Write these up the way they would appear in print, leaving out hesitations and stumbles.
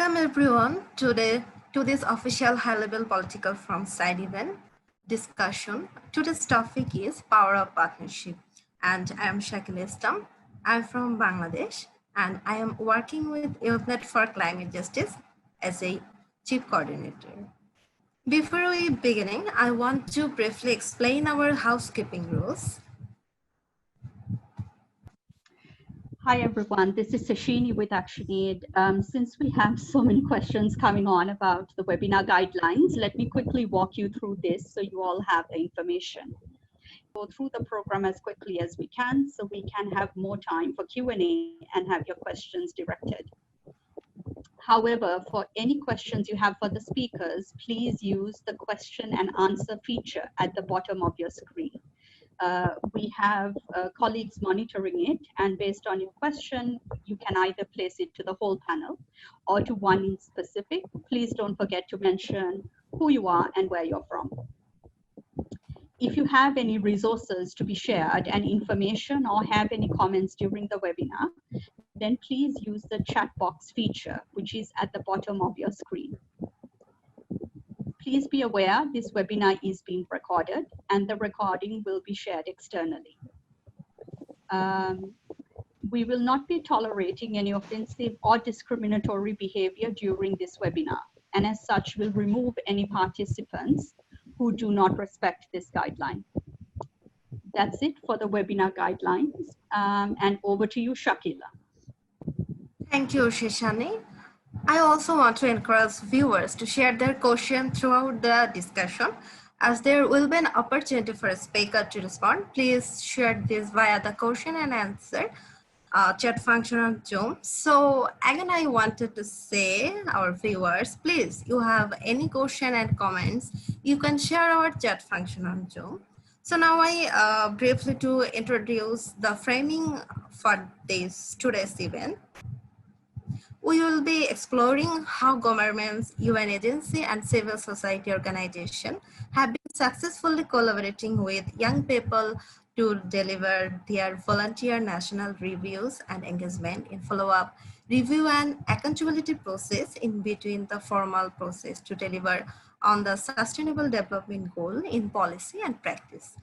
Welcome everyone to this official high-level political forum side event discussion. Today's topic is Power of Partnership, and I am Shakil Islam. I'm from Bangladesh, and I am working with YouthNet for Climate Justice as a Chief Coordinator. Before we begin, I want to briefly explain our housekeeping rules. Hi, everyone. This is Sashini with ActionAid. Since we have so many questions coming on about the webinar guidelines, let me quickly walk you through this so you all have the information. Go through the program as quickly as we can so we can have more time for Q&A and have your questions directed. However, for any questions you have for the speakers, please use the question and answer feature at the bottom of your screen. We have colleagues monitoring it, and based on your question, you can either place it to the whole panel or to one in specific. Please don't forget to mention who you are and where you're from. If you have any resources to be shared and information or have any comments during the webinar, then please use the chat box feature, which is at the bottom of your screen. Please be aware this webinar is being recorded and the recording will be shared externally. We will not be tolerating any offensive or discriminatory behavior during this webinar, and as such will remove any participants who do not respect this guideline. That's it for the webinar guidelines, and over to you, Shakila. Thank you, Shishani. I also want to encourage viewers to share their questions throughout the discussion. As there will be an opportunity for a speaker to respond, please share this via the question and answer chat function on Zoom. So again, I wanted to say our viewers, please, you have any question and comments, you can share our chat function on Zoom. So now I briefly to introduce the framing for today's event. We will be exploring how governments, UN agencies, and civil society organizations have been successfully collaborating with young people to deliver their volunteer national reviews and engagement in follow-up, review, and accountability process in between the formal process to deliver on the sustainable development goal in policy and practice.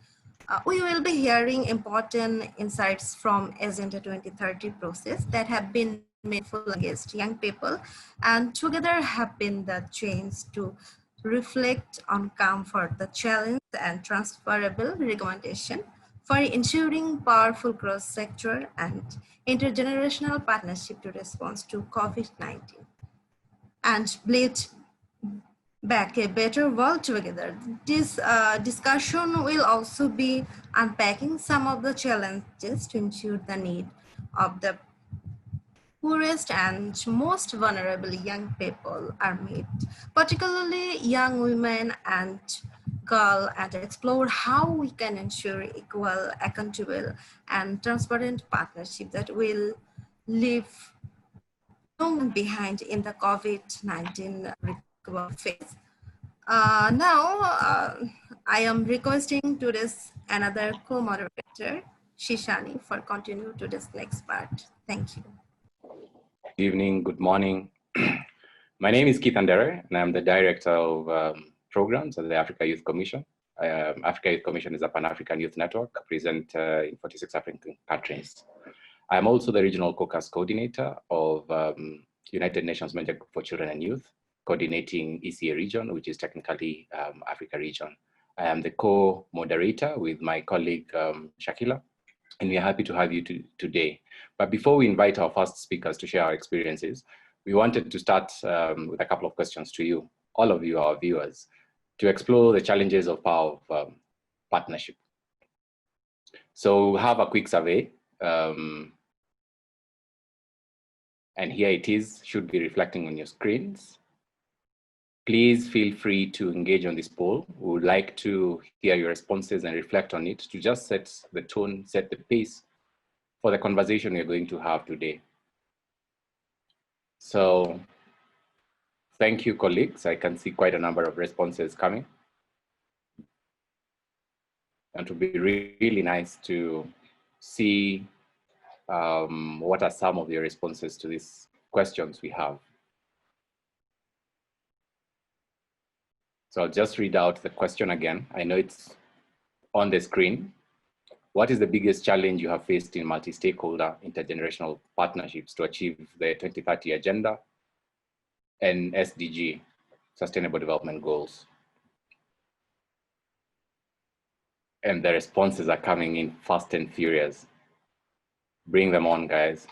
We will be hearing important insights from Agenda 2030 process that have been meaningful against young people and together have been the chains to reflect on comfort, the challenge and transferable recommendation for ensuring powerful cross-sector and intergenerational partnership to respond to COVID-19 and build back a better world together. This discussion will also be unpacking some of the challenges to ensure the need of the poorest and most vulnerable young people are met, particularly young women and girls, and explore how we can ensure equal, accountable, and transparent partnership that will leave no one behind in the COVID-19 recovery phase. Now, I am requesting today's another co-moderator, Shishani, for continue to this next part. Thank you. Good evening, good morning. My name is Keith Andere, and I'm the Director of Programs at the Africa Youth Commission. Africa Youth Commission is a Pan-African youth network present in 46 African countries. I'm also the Regional Caucus Coordinator of United Nations Major Group for Children and Youth, coordinating ECA region, which is technically Africa region. I am the co-moderator with my colleague Shakila, and we are happy to have you today. But before we invite our first speakers to share our experiences, we wanted to start with a couple of questions to you, all of you, our viewers, to explore the challenges of power of partnership. So we'll have a quick survey. And here it is, should be reflecting on your screens. Please feel free to engage on this poll. We would like to hear your responses and reflect on it to just set the tone, set the pace for the conversation we're going to have today. So thank you, colleagues. I can see quite a number of responses coming. And it would be really nice to see what are some of your responses to these questions we have. So I'll just read out the question again. I know it's on the screen. What is the biggest challenge you have faced in multi-stakeholder intergenerational partnerships to achieve the 2030 Agenda and SDG, Sustainable Development Goals? And the responses are coming in fast and furious. Bring them on, guys.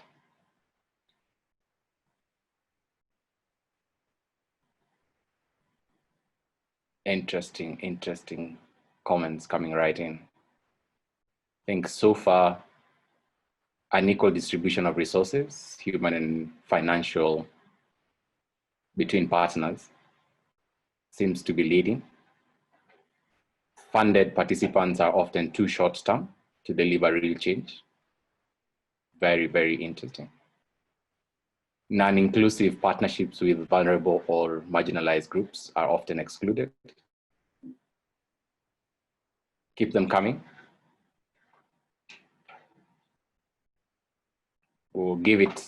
Interesting comments coming right in. I think so far, unequal distribution of resources, human and financial, between partners seems to be leading. Funded participants are often too short-term to deliver real change. Very interesting. Non-inclusive partnerships with vulnerable or marginalized groups are often excluded. Keep them coming. We'll give it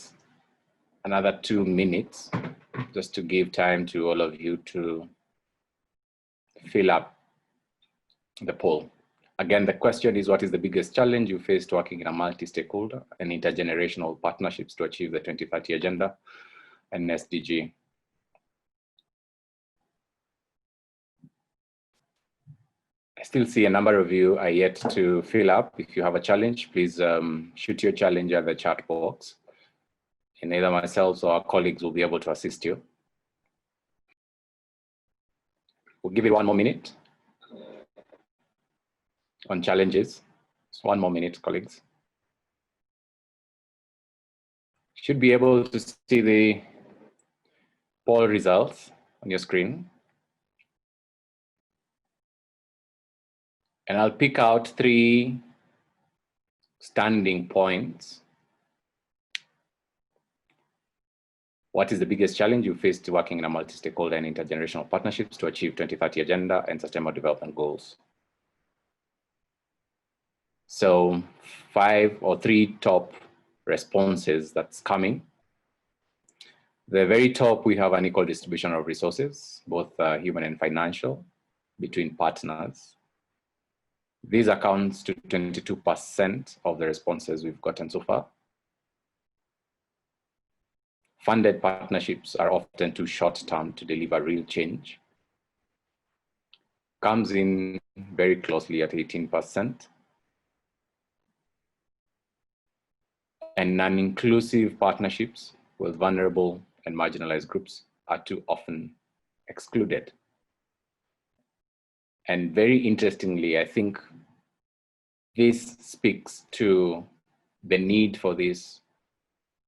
another 2 minutes just to give time to all of you to fill up the poll. Again, the question is, what is the biggest challenge you faced working in a multi-stakeholder and intergenerational partnerships to achieve the 2030 Agenda and SDG? I still see a number of you are yet to fill up. If you have a challenge, please shoot your challenge at the chat box, and either myself or our colleagues will be able to assist you. We'll give it 1 more minute on challenges. Just 1 more minute, colleagues. Should be able to see the poll results on your screen. And I'll pick out 3 standing points. What is the biggest challenge you faced working in a multi-stakeholder and intergenerational partnerships to achieve 2030 Agenda and Sustainable Development Goals? So 5 or 3 top responses that's coming. The very top, we have an equal distribution of resources, both human and financial, between partners. These accounts to 22% of the responses we've gotten so far. Funded partnerships are often too short-term to deliver real change. Comes in very closely at 18%. And non-inclusive partnerships with vulnerable and marginalized groups are too often excluded. And very interestingly, I think this speaks to the need for this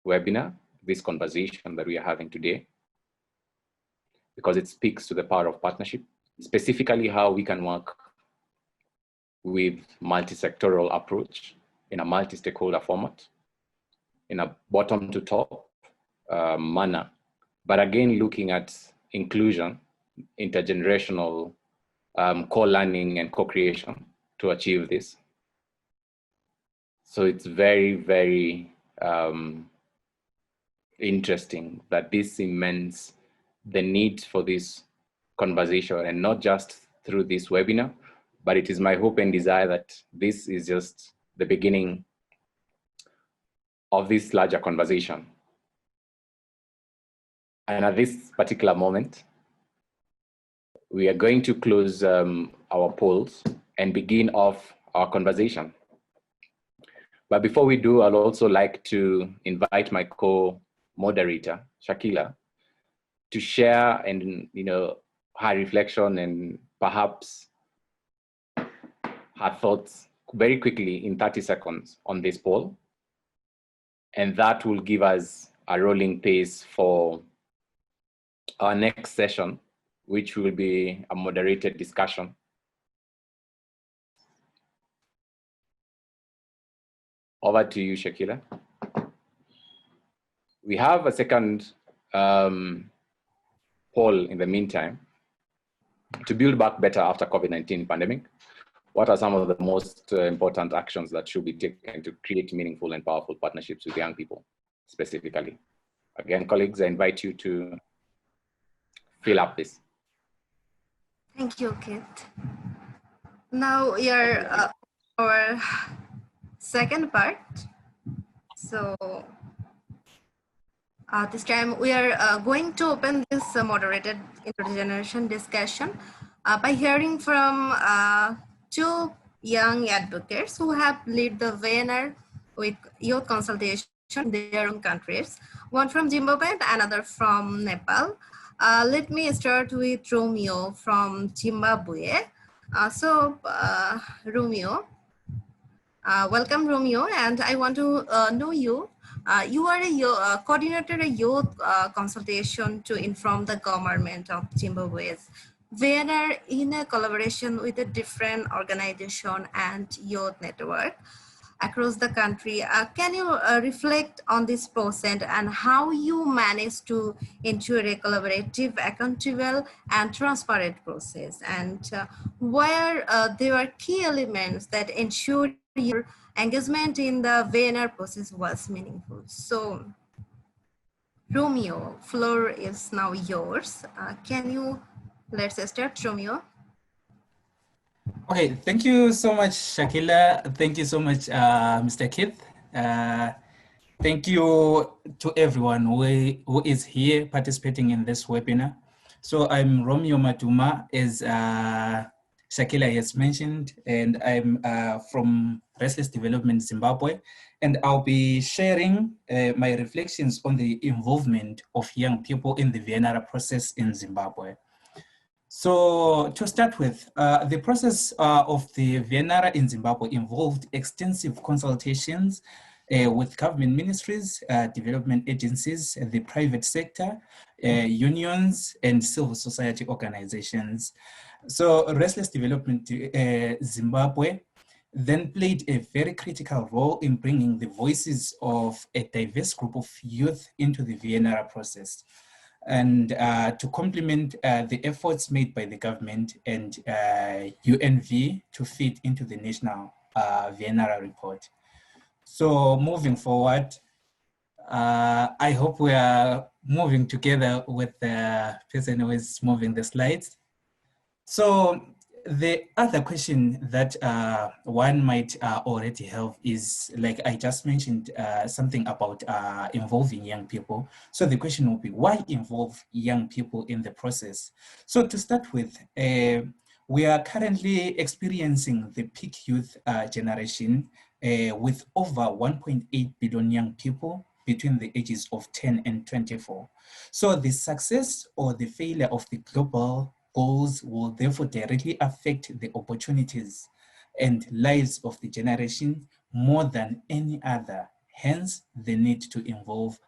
webinar, this conversation that we are having today, because it speaks to the power of partnership, specifically how we can work with multi-sectoral approach in a multi-stakeholder format, in a bottom to top manner, but again, looking at inclusion, intergenerational co-learning and co-creation to achieve this. So it's very interesting that this cements the need for this conversation, and not just through this webinar, but it is my hope and desire that this is just the beginning of this larger conversation. And at this particular moment, we are going to close our polls and begin off our conversation. But before we do, I'd also like to invite my co-moderator, Shakila, to share and her reflection and perhaps her thoughts very quickly in 30 seconds on this poll. And that will give us a rolling pace for our next session, which will be a moderated discussion. Over to you, Shakila. We have a second poll in the meantime. To build back better after COVID-19 pandemic, what are some of the most important actions that should be taken to create meaningful and powerful partnerships with young people, specifically? Again, colleagues, I invite you to fill up this. Thank you, Kit. Now we are our second part. So this time we are going to open this moderated intergeneration discussion by hearing from two young advocates who have led the VNR with youth consultation in their own countries, one from Zimbabwe and another from Nepal. Let me start with Romeo from Zimbabwe. Romeo, welcome, Romeo, and I want to know you. You are a coordinator a youth consultation to inform the government of Zimbabwe's VNR in a collaboration with a different organization and youth network across the country. Can you reflect on this process and how you manage to ensure a collaborative, accountable, and transparent process? And where there are key elements that ensure your engagement in the VNR process was meaningful. So, Romeo, floor is now yours. Let's start, Romeo. Okay, thank you so much, Shakila. Thank you so much, Mr. Keith. Thank you to everyone who is here participating in this webinar. So I'm Romeo Matuma, as Shakila has mentioned, and I'm from Restless Development Zimbabwe, and I'll be sharing my reflections on the involvement of young people in the VNR process in Zimbabwe. So to start with, the process of the VNR in Zimbabwe involved extensive consultations with government ministries, development agencies, the private sector, unions, and civil society organizations. So Restless Development Zimbabwe then played a very critical role in bringing the voices of a diverse group of youth into the VNR process, and to complement the efforts made by the government and UNV to feed into the national VNR report. So moving forward, I hope we are moving together with the person who is moving the slides. So the other question that one might already have is, like I just mentioned, something about involving young people. So the question will be, why involve young people in the process? So to start with, we are currently experiencing the peak youth generation with over 1.8 billion young people between the ages of 10 and 24. So the success or the failure of the global goals will therefore directly affect the opportunities and lives of the generation more than any other, hence the need to involve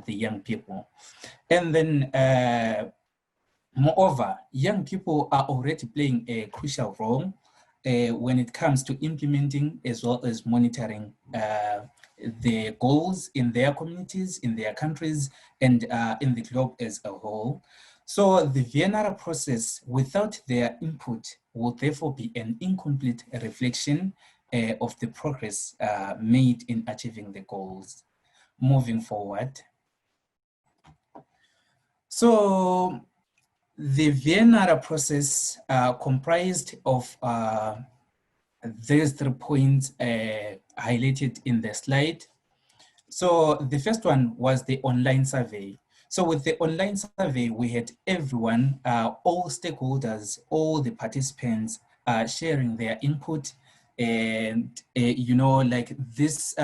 the young people. And then moreover, young people are already playing a crucial role when it comes to implementing as well as monitoring the goals in their communities, in their countries, and in the globe as a whole. So the VNR process, without their input, will therefore be an incomplete reflection of the progress made in achieving the goals. Moving forward. So the VNR process comprised of these 3 points highlighted in the slide. So the first one was the online survey. So with the online survey, we had everyone, all stakeholders, all the participants sharing their input. And, you know, like this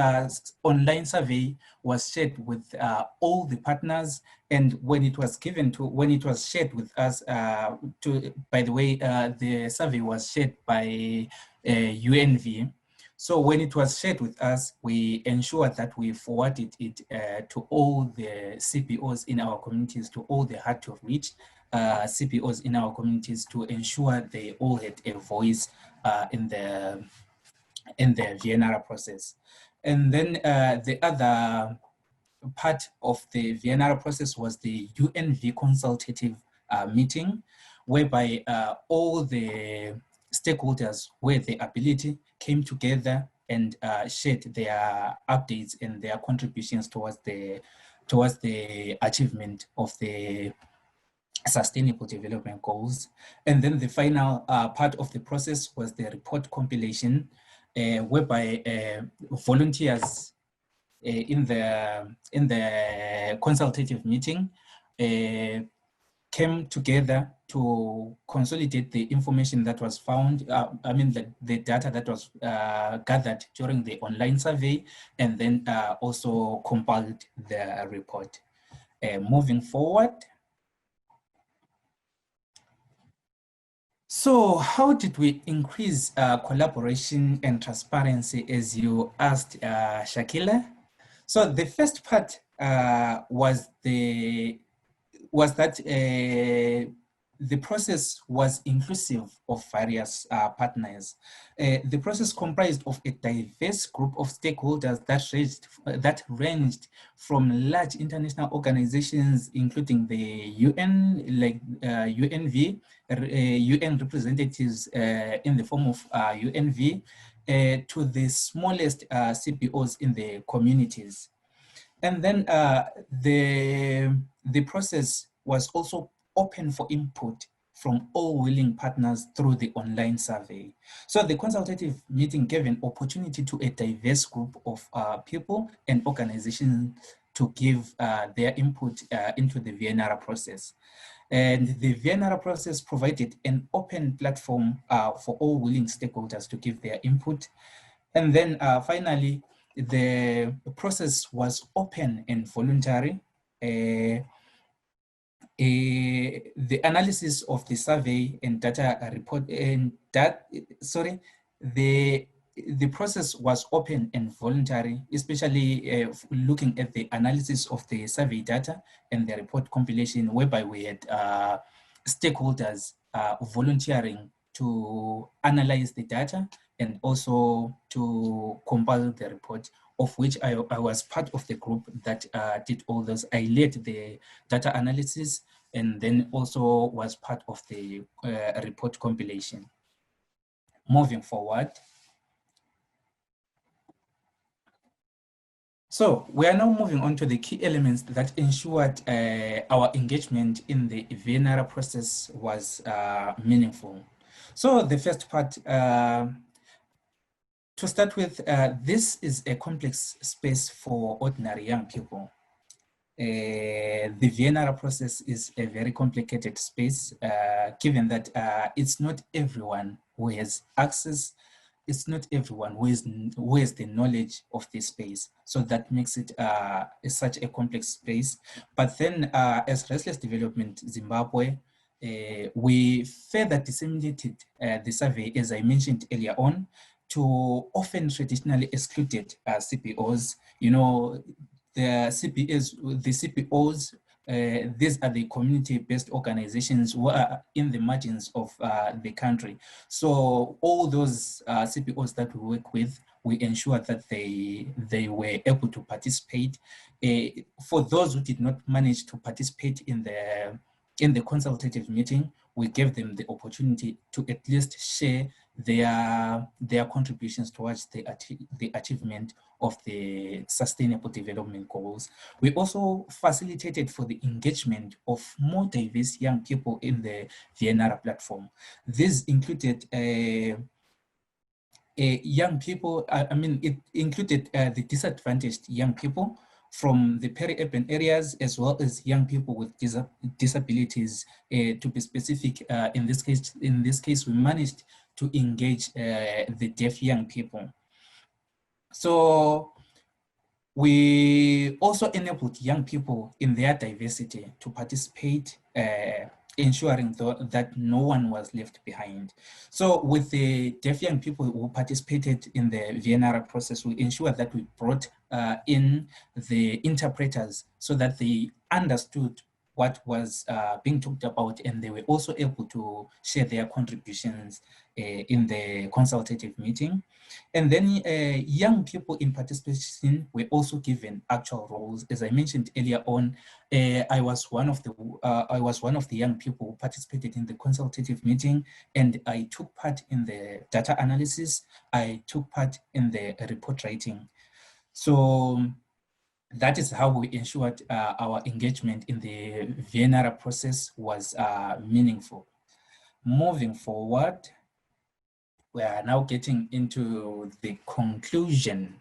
online survey was shared with all the partners. And when it was shared with us, by the way, the survey was shared by UNV. So when it was shared with us, we ensured that we forwarded it to all the CPOs in our communities, to all the hard to reach CPOs in our communities, to ensure they all had a voice in the VNR process. And then the other part of the VNR process was the UNV consultative meeting, whereby all the stakeholders with the ability came together and shared their updates and their contributions towards the achievement of the Sustainable Development Goals. And then the final part of the process was the report compilation, whereby volunteers in the consultative meeting came together to consolidate the information that was found, the data that was gathered during the online survey, and then also compiled the report. Moving forward. So how did we increase collaboration and transparency, as you asked, Shakila? So the first part was that the process was inclusive of various partners. The process comprised of a diverse group of stakeholders that ranged from large international organizations, including the UN, like UNV, UN representatives in the form of UNV, to the smallest CPOs in the communities. And then the process was also open for input from all willing partners through the online survey. So the consultative meeting gave an opportunity to a diverse group of people and organizations to give their input into the VNR process. And the VNR process provided an open platform for all willing stakeholders to give their input. And then finally, the process was open and voluntary. The analysis of the survey and data report and that, the process was open and voluntary, especially looking at the analysis of the survey data and the report compilation, whereby we had stakeholders volunteering to analyze the data and also to compile the report, of which I was part of the group that did all those. I led the data analysis and then also was part of the report compilation. Moving forward. So we are now moving on to the key elements that ensured our engagement in the VNR process was meaningful. So the first part, to start with, this is a complex space for ordinary young people. The VNR process is a very complicated space, given that it's not everyone who has access, it's not everyone who has the knowledge of this space. So that makes it such a complex space. But then as Restless Development Zimbabwe, we further disseminated the survey, as I mentioned earlier on, to often traditionally excluded CPOs. You know, the CPOs, these are the community-based organizations who are in the margins of the country. So all those CPOs that we work with, we ensure that they were able to participate. For those who did not manage to participate in the consultative meeting, we gave them the opportunity to at least share their contributions towards the achievement of the Sustainable Development Goals. We also facilitated for the engagement of more diverse young people in the VNR platform. This included young people, it included the disadvantaged young people from the peri-urban areas, as well as young people with disabilities. To be specific, in this case, we managed to engage the deaf young people. So we also enabled young people in their diversity to participate, ensuring that no one was left behind. So with the deaf young people who participated in the VNR process, we ensured that we brought in the interpreters so that they understood what was being talked about, and they were also able to share their contributions in the consultative meeting. And then young people in participation were also given actual roles. As I mentioned earlier on, I was one of the young people who participated in the consultative meeting, and I took part in the data analysis. I took part in the report writing. So that is how we ensured our engagement in the Vienna process was meaningful. Moving forward, we are now getting into the conclusion.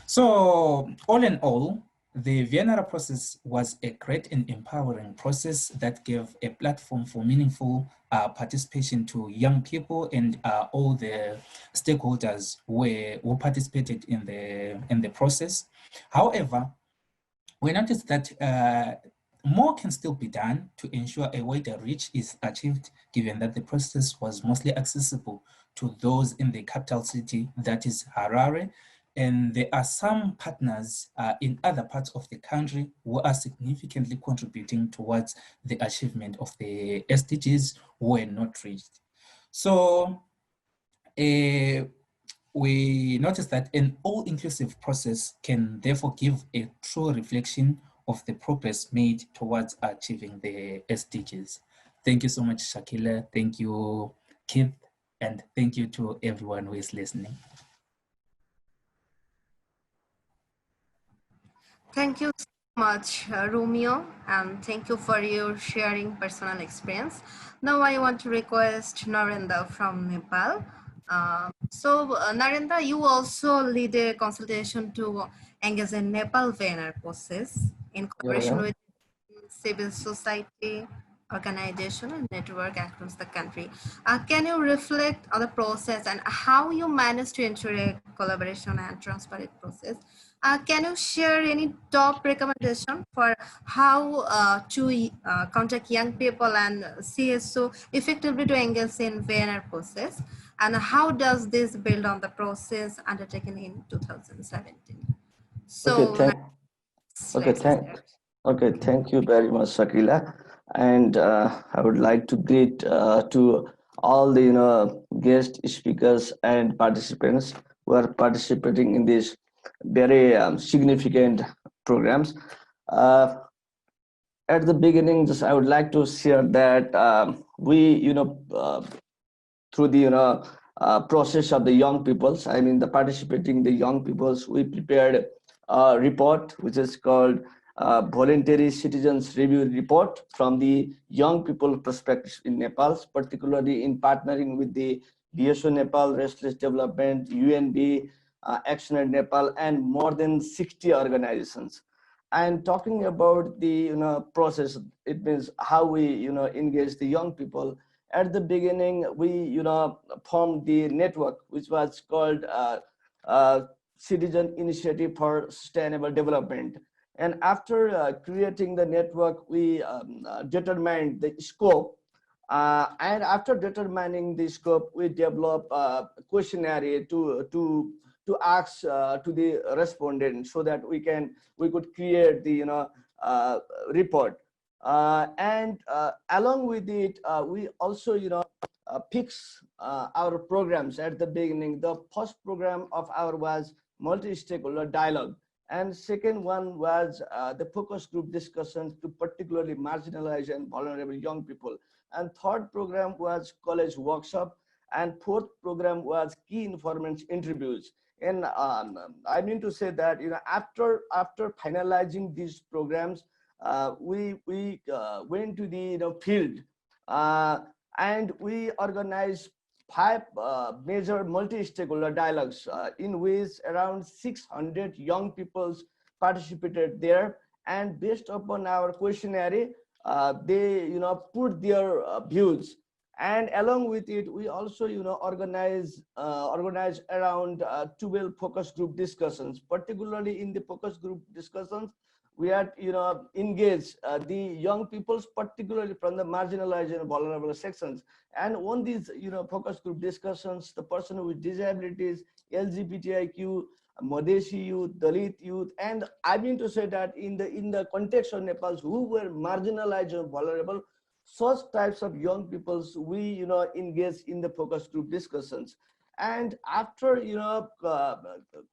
So all in all, the Vienna process was a great and empowering process that gave a platform for meaningful participation to young people and all the stakeholders who participated in the process. However, we noticed that more can still be done to ensure a wider reach is achieved, given that the process was mostly accessible to those in the capital city, that is Harare, and there are some partners in other parts of the country who are significantly contributing towards the achievement of the SDGs who were not reached. So we noticed that an all-inclusive process can therefore give a true reflection of the progress made towards achieving the SDGs. Thank you so much, Shakila. Thank you, Keith, and thank you to everyone who is listening. Thank you so much, Romeo, and thank you for your sharing personal experience. Now I want to request Narendra from Nepal. Narendra, you also lead a consultation to engage in Nepal Vienna process in cooperation with civil society, organization, and network across the country. Can you reflect on the process and how you manage to ensure a collaboration and transparent process? Can you share any top recommendation for how to contact young people and CSO effectively to engage in Vienna process? And how does this build on the process undertaken in 2017? So, let's start. Thank you very much, Shakila. And I would like to greet to all the guest speakers and participants who are participating in these very significant programs. At the beginning, just I would like to share that we, through the process of the young peoples, I mean the participating the young peoples, we prepared a report which is called Voluntary Citizens Review Report from the young people perspective in Nepal, particularly in partnering with the DSO Nepal, Restless Development, UNB, ActionAid Nepal, and more than 60 organizations. And talking about the process, it means how we engage the young people. At the beginning, we formed the network which was called Citizen Initiative for Sustainable Development. And after creating the network, we determined the scope. And after determining the scope, we developed a questionnaire to ask to the respondent so that we could create the report. And along with it, we also fix our programs at the beginning. The first program of our was multi-stakeholder dialogue, and second one was the focus group discussions to particularly marginalized and vulnerable young people. And third program was college workshop, and fourth program was key informants interviews. And I mean to say that after finalizing these programs, we went to the field and we organized 5 major multi-stakeholder dialogues in which around 600 young people participated there. And based upon our questionnaire, they put their views. And along with it, we also organize around 12 focus group discussions. Particularly in the focus group discussions, we had engaged the young peoples, particularly from the marginalized and vulnerable sections. And on these focus group discussions, the person with disabilities, LGBTIQ, Madhesi youth, Dalit youth, and I mean to say that in the context of Nepal, who were marginalized and vulnerable, such types of young peoples we engage in the focus group discussions. And after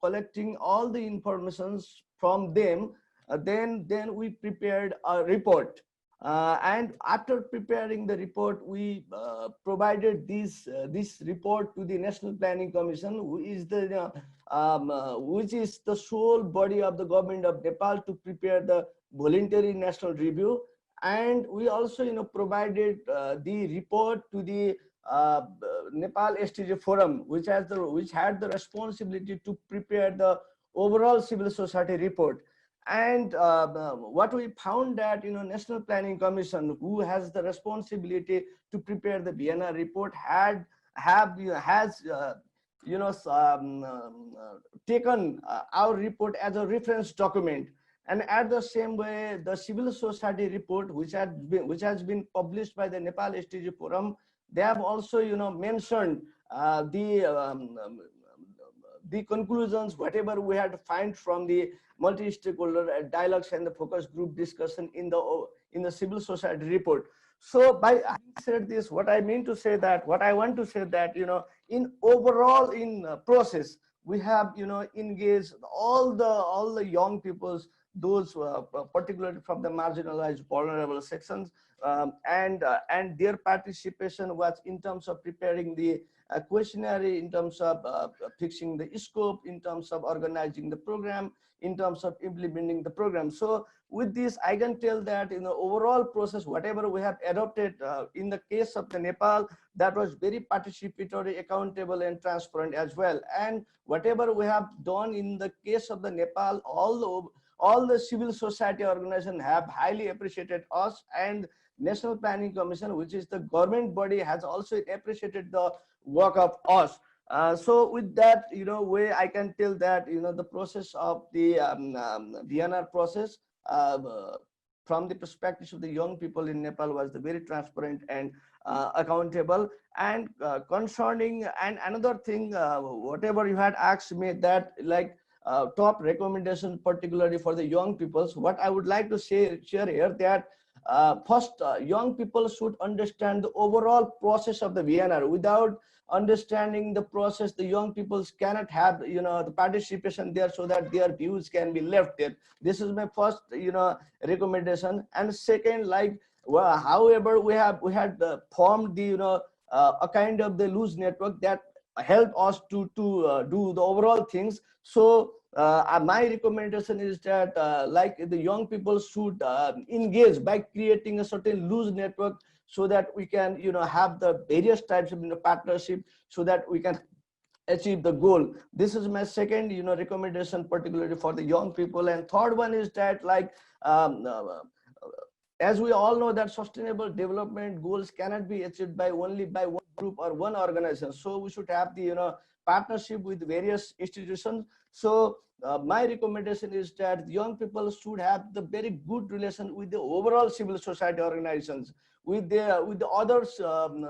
collecting all the informations from them, then we prepared a report And after preparing the report, we provided this report to the National Planning Commission, which is the sole body of the government of Nepal to prepare the Voluntary National Review. And we also, provided the report to the Nepal STJ Forum, which had the responsibility to prepare the overall civil society report. And what we found that, National Planning Commission, who has the responsibility to prepare the VNR report, has taken our report as a reference document. And at the same way, the civil society report, which has been published by the Nepal STJ Forum, they have also, mentioned the conclusions, whatever we had to find from the multi-stakeholder dialogues and the focus group discussion in the civil society report. So by having said this, what I want to say that, in overall process, we have, engaged all the young peoples, those particularly from the marginalized, vulnerable sections, and their participation was in terms of preparing the questionnaire, in terms of fixing the scope, in terms of organizing the program, in terms of implementing the program. So with this, I can tell that in the overall process, whatever we have adopted in the case of the Nepal, that was very participatory, accountable, and transparent as well. And whatever we have done in the case of the Nepal, all the civil society organizations have highly appreciated us, and National Planning Commission, which is the government body, has also appreciated the work of us. So with that, way I can tell that, the process of the VNR process from the perspective of the young people in Nepal was very transparent and accountable. And concerning, and another thing, whatever you had asked me, that like top recommendation, particularly for the young peoples, what I would like to share here, that first, young people should understand the overall process of the VNR. Without understanding the process, the young people cannot have, the participation there, so that their views can be left there. This is my first, recommendation. And second, like, well, however, we had formed the, a kind of the loose network that help us to do the overall things. So my recommendation is that like the young people should engage by creating a certain loose network, so that we can have the various types of partnership, so that we can achieve the goal. This is my second recommendation, particularly for the young people. And third one is that, like, as we all know, that sustainable development goals cannot be achieved only by one group or one organization. So we should have the partnership with various institutions. So my recommendation is that young people should have the very good relation with the overall civil society organizations, with the other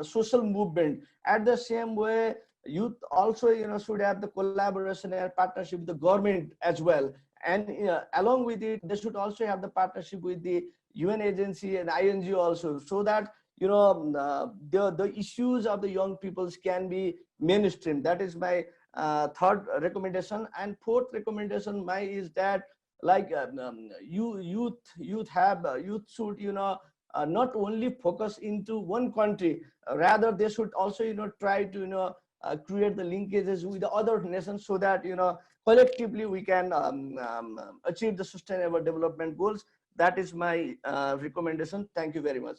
social movement. At the same way, youth also should have the collaboration and partnership with the government as well. And along with it, they should also have the partnership with the UN agency and ING also, so that the issues of the young peoples can be mainstream. That is my third recommendation. And fourth recommendation is that, like, youth should not only focus into one country, rather they should also try to create the linkages with the other nations, so that collectively we can achieve the sustainable development goals. That is my recommendation. Thank you very much.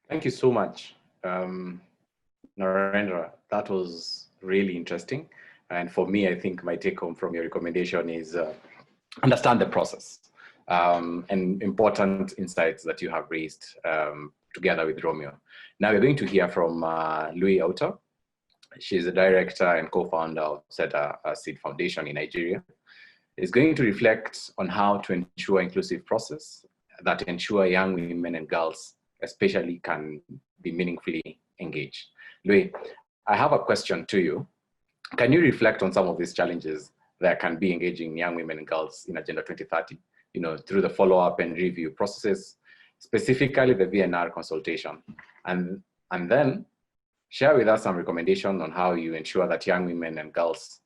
Thank you so much, Narendra. That was really interesting. And for me, I think my take home from your recommendation is understand the process, and important insights that you have raised together with Romeo. Now we're going to hear from Louis Auto. She's the director and co-founder of SETA Seed Foundation in Nigeria. Is going to reflect on how to ensure inclusive process that ensure young women and girls especially can be meaningfully engaged. Louis, I have a question to you. Can you reflect on some of these challenges that can be engaging young women and girls in Agenda 2030, through the follow-up and review processes, specifically the VNR consultation, and then share with us some recommendations on how you ensure that young women and girls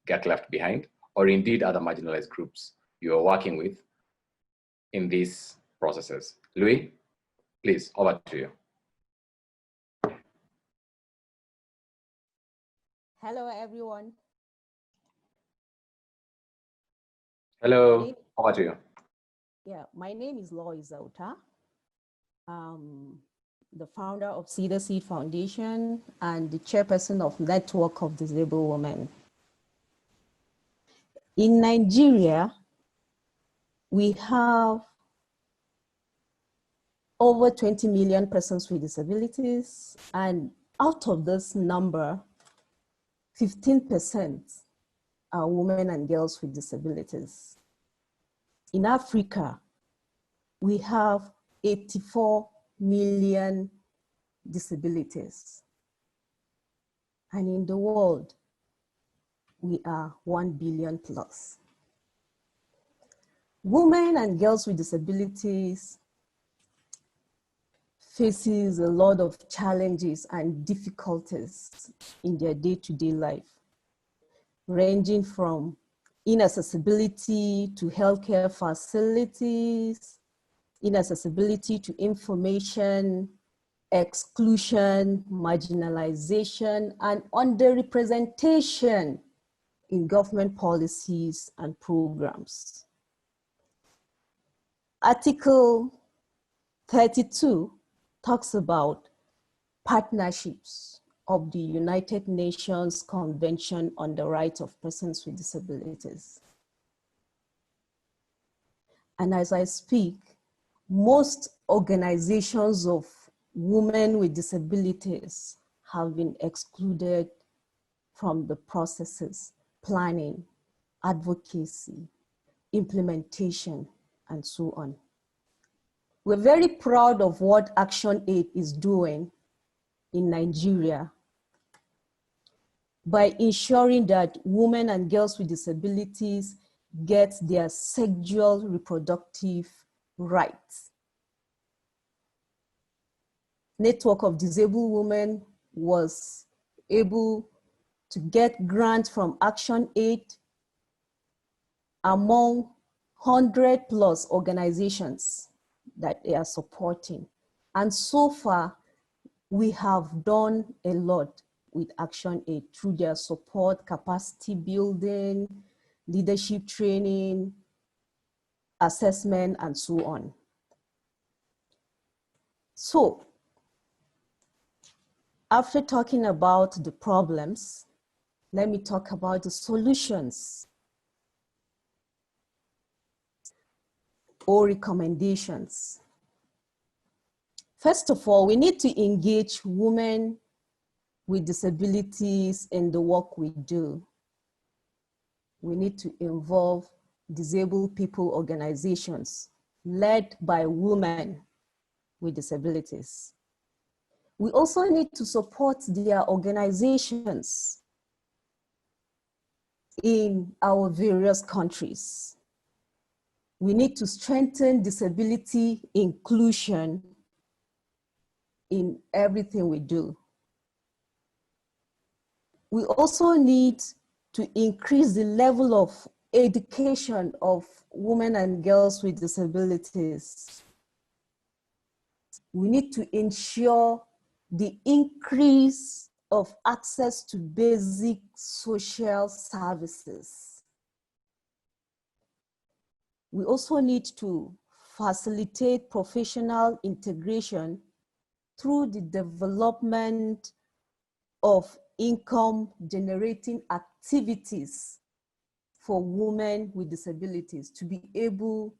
get left behind, or indeed other marginalized groups, you're working with in these processes. Louis, please, over to you. Hello, everyone. Hello, over to you. Yeah, my name is Lois Zauta. The founder of Cedar Seed Foundation and the chairperson of Network of Disabled Women. In Nigeria, we have over 20 million persons with disabilities, and out of this number, 15% are women and girls with disabilities. In Africa, we have 84 million disabilities. And in the world, we are 1 billion plus. Women and girls with disabilities faces a lot of challenges and difficulties in their day-to-day life, ranging from inaccessibility to healthcare facilities, inaccessibility to information, exclusion, marginalization, and underrepresentation in government policies and programs. Article 32 talks about partnerships of the United Nations Convention on the Rights of Persons with Disabilities. And as I speak, most organizations of women with disabilities have been excluded from the processes, planning, advocacy, implementation, and so on. We're very proud of what ActionAid is doing in Nigeria by ensuring that women and girls with disabilities get their sexual reproductive rights. Network of Disabled Women was able to get grants from ActionAid among 100 plus organizations that they are supporting. And so far, we have done a lot with ActionAid through their support, capacity building, leadership training, assessment, and so on. So, after talking about the problems, let me talk about the solutions or recommendations. First of all, we need to engage women with disabilities in the work we do. We need to involve disabled people organizations led by women with disabilities. We also need to support their organizations in our various countries. We need to strengthen disability inclusion in everything we do. We also need to increase the level of education of women and girls with disabilities. We need to ensure the increase of access to basic social services. We also need to facilitate professional integration through the development of income generating activities for women with disabilities to be able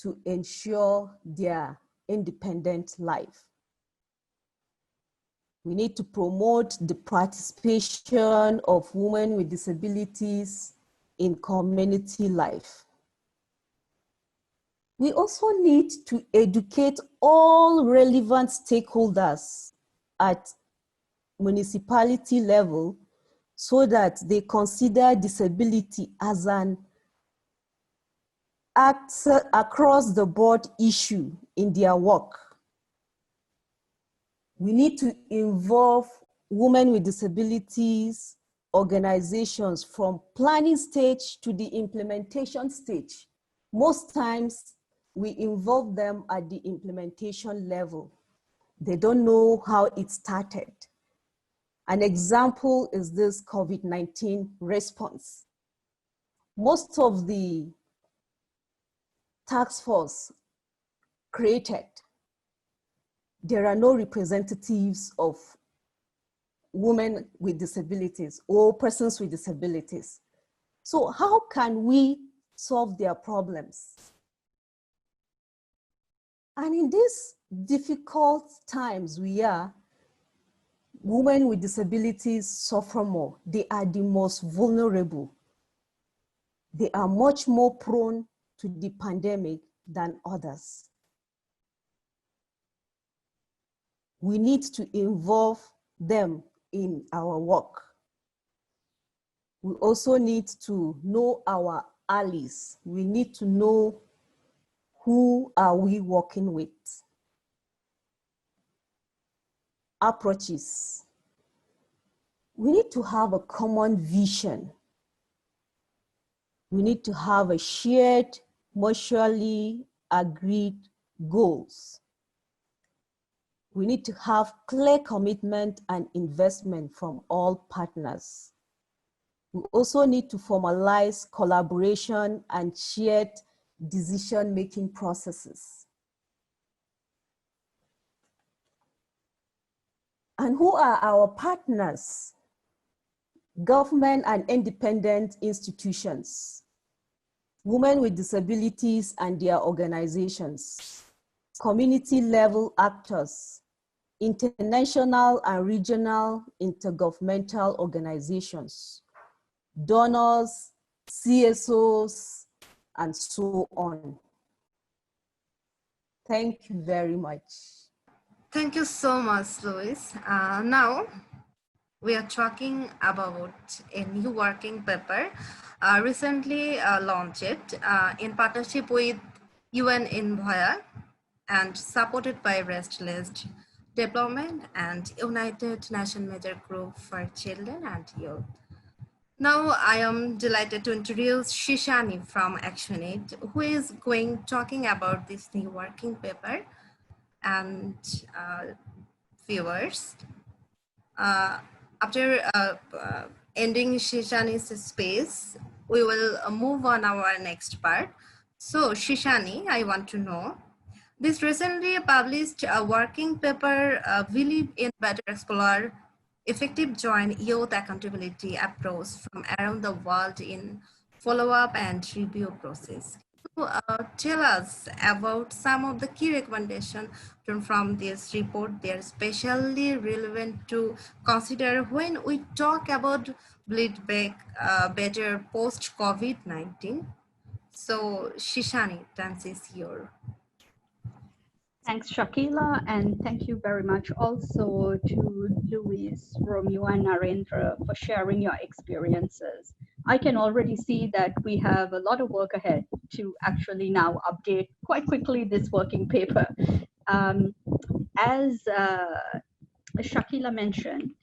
to ensure their independent life. We need to promote the participation of women with disabilities in community life. We also need to educate all relevant stakeholders at municipality level so that they consider disability as an across the board issue in their work. We need to involve women with disabilities organizations from planning stage to the implementation stage. Most times we involve them at the implementation level. They don't know how it started. An example is this COVID-19 response. Most of the task force created, there are no representatives of women with disabilities or persons with disabilities. So how can we solve their problems? And in these difficult times we are, women with disabilities suffer more. They are the most vulnerable. They are much more prone to the pandemic than others. We need to involve them in our work. We also need to know our allies. We need to know who are we working with. Approaches. We need to have a common vision. We need to have a shared, mutually agreed goals. We need to have clear commitment and investment from all partners. We also need to formalize collaboration and shared decision-making processes. And who are our partners? Government and independent institutions, women with disabilities and their organizations, community level actors, international and regional intergovernmental organizations, donors, CSOs, and so on. Thank you very much. Thank you so much, Louise. Now, we are talking about a new working paper recently launched in partnership with UN Envoy and supported by Restless Development and United Nations Major Group for Children and Youth. Now I am delighted to introduce Shishani from ActionAid, who is talking about this new working paper. And viewers, after ending Shishani's space, we will move on our next part. So Shishani, I want to know, this recently published working paper will in better explore effective joint youth accountability approach from around the world in follow-up and review process. Tell us about some of the key recommendations from this report. They are especially relevant to consider when we talk about bleed back better post-COVID-19. So Shishani, chance is yours. Thanks, Shakila, and thank you very much also to Louise, Romeo, and Narendra for sharing your experiences. I can already see that we have a lot of work ahead to actually now update quite quickly this working paper. As Shakila mentioned,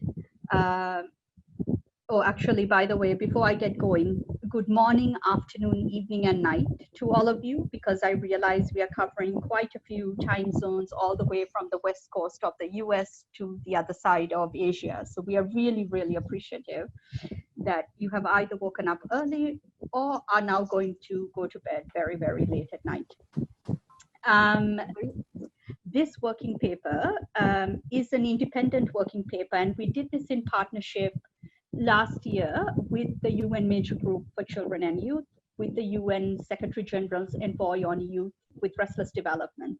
oh, actually, by the way, before I get going, good morning, afternoon, evening, and night to all of you, because I realize we are covering quite a few time zones all the way from the west coast of the US to the other side of Asia. So we are really, really appreciative that you have either woken up early or are now going to go to bed very, very late at night. This working paper is an independent working paper, and we did this in partnership last year with the UN Major Group for Children and Youth, with the UN Secretary General's Envoy on Youth, with Restless Development.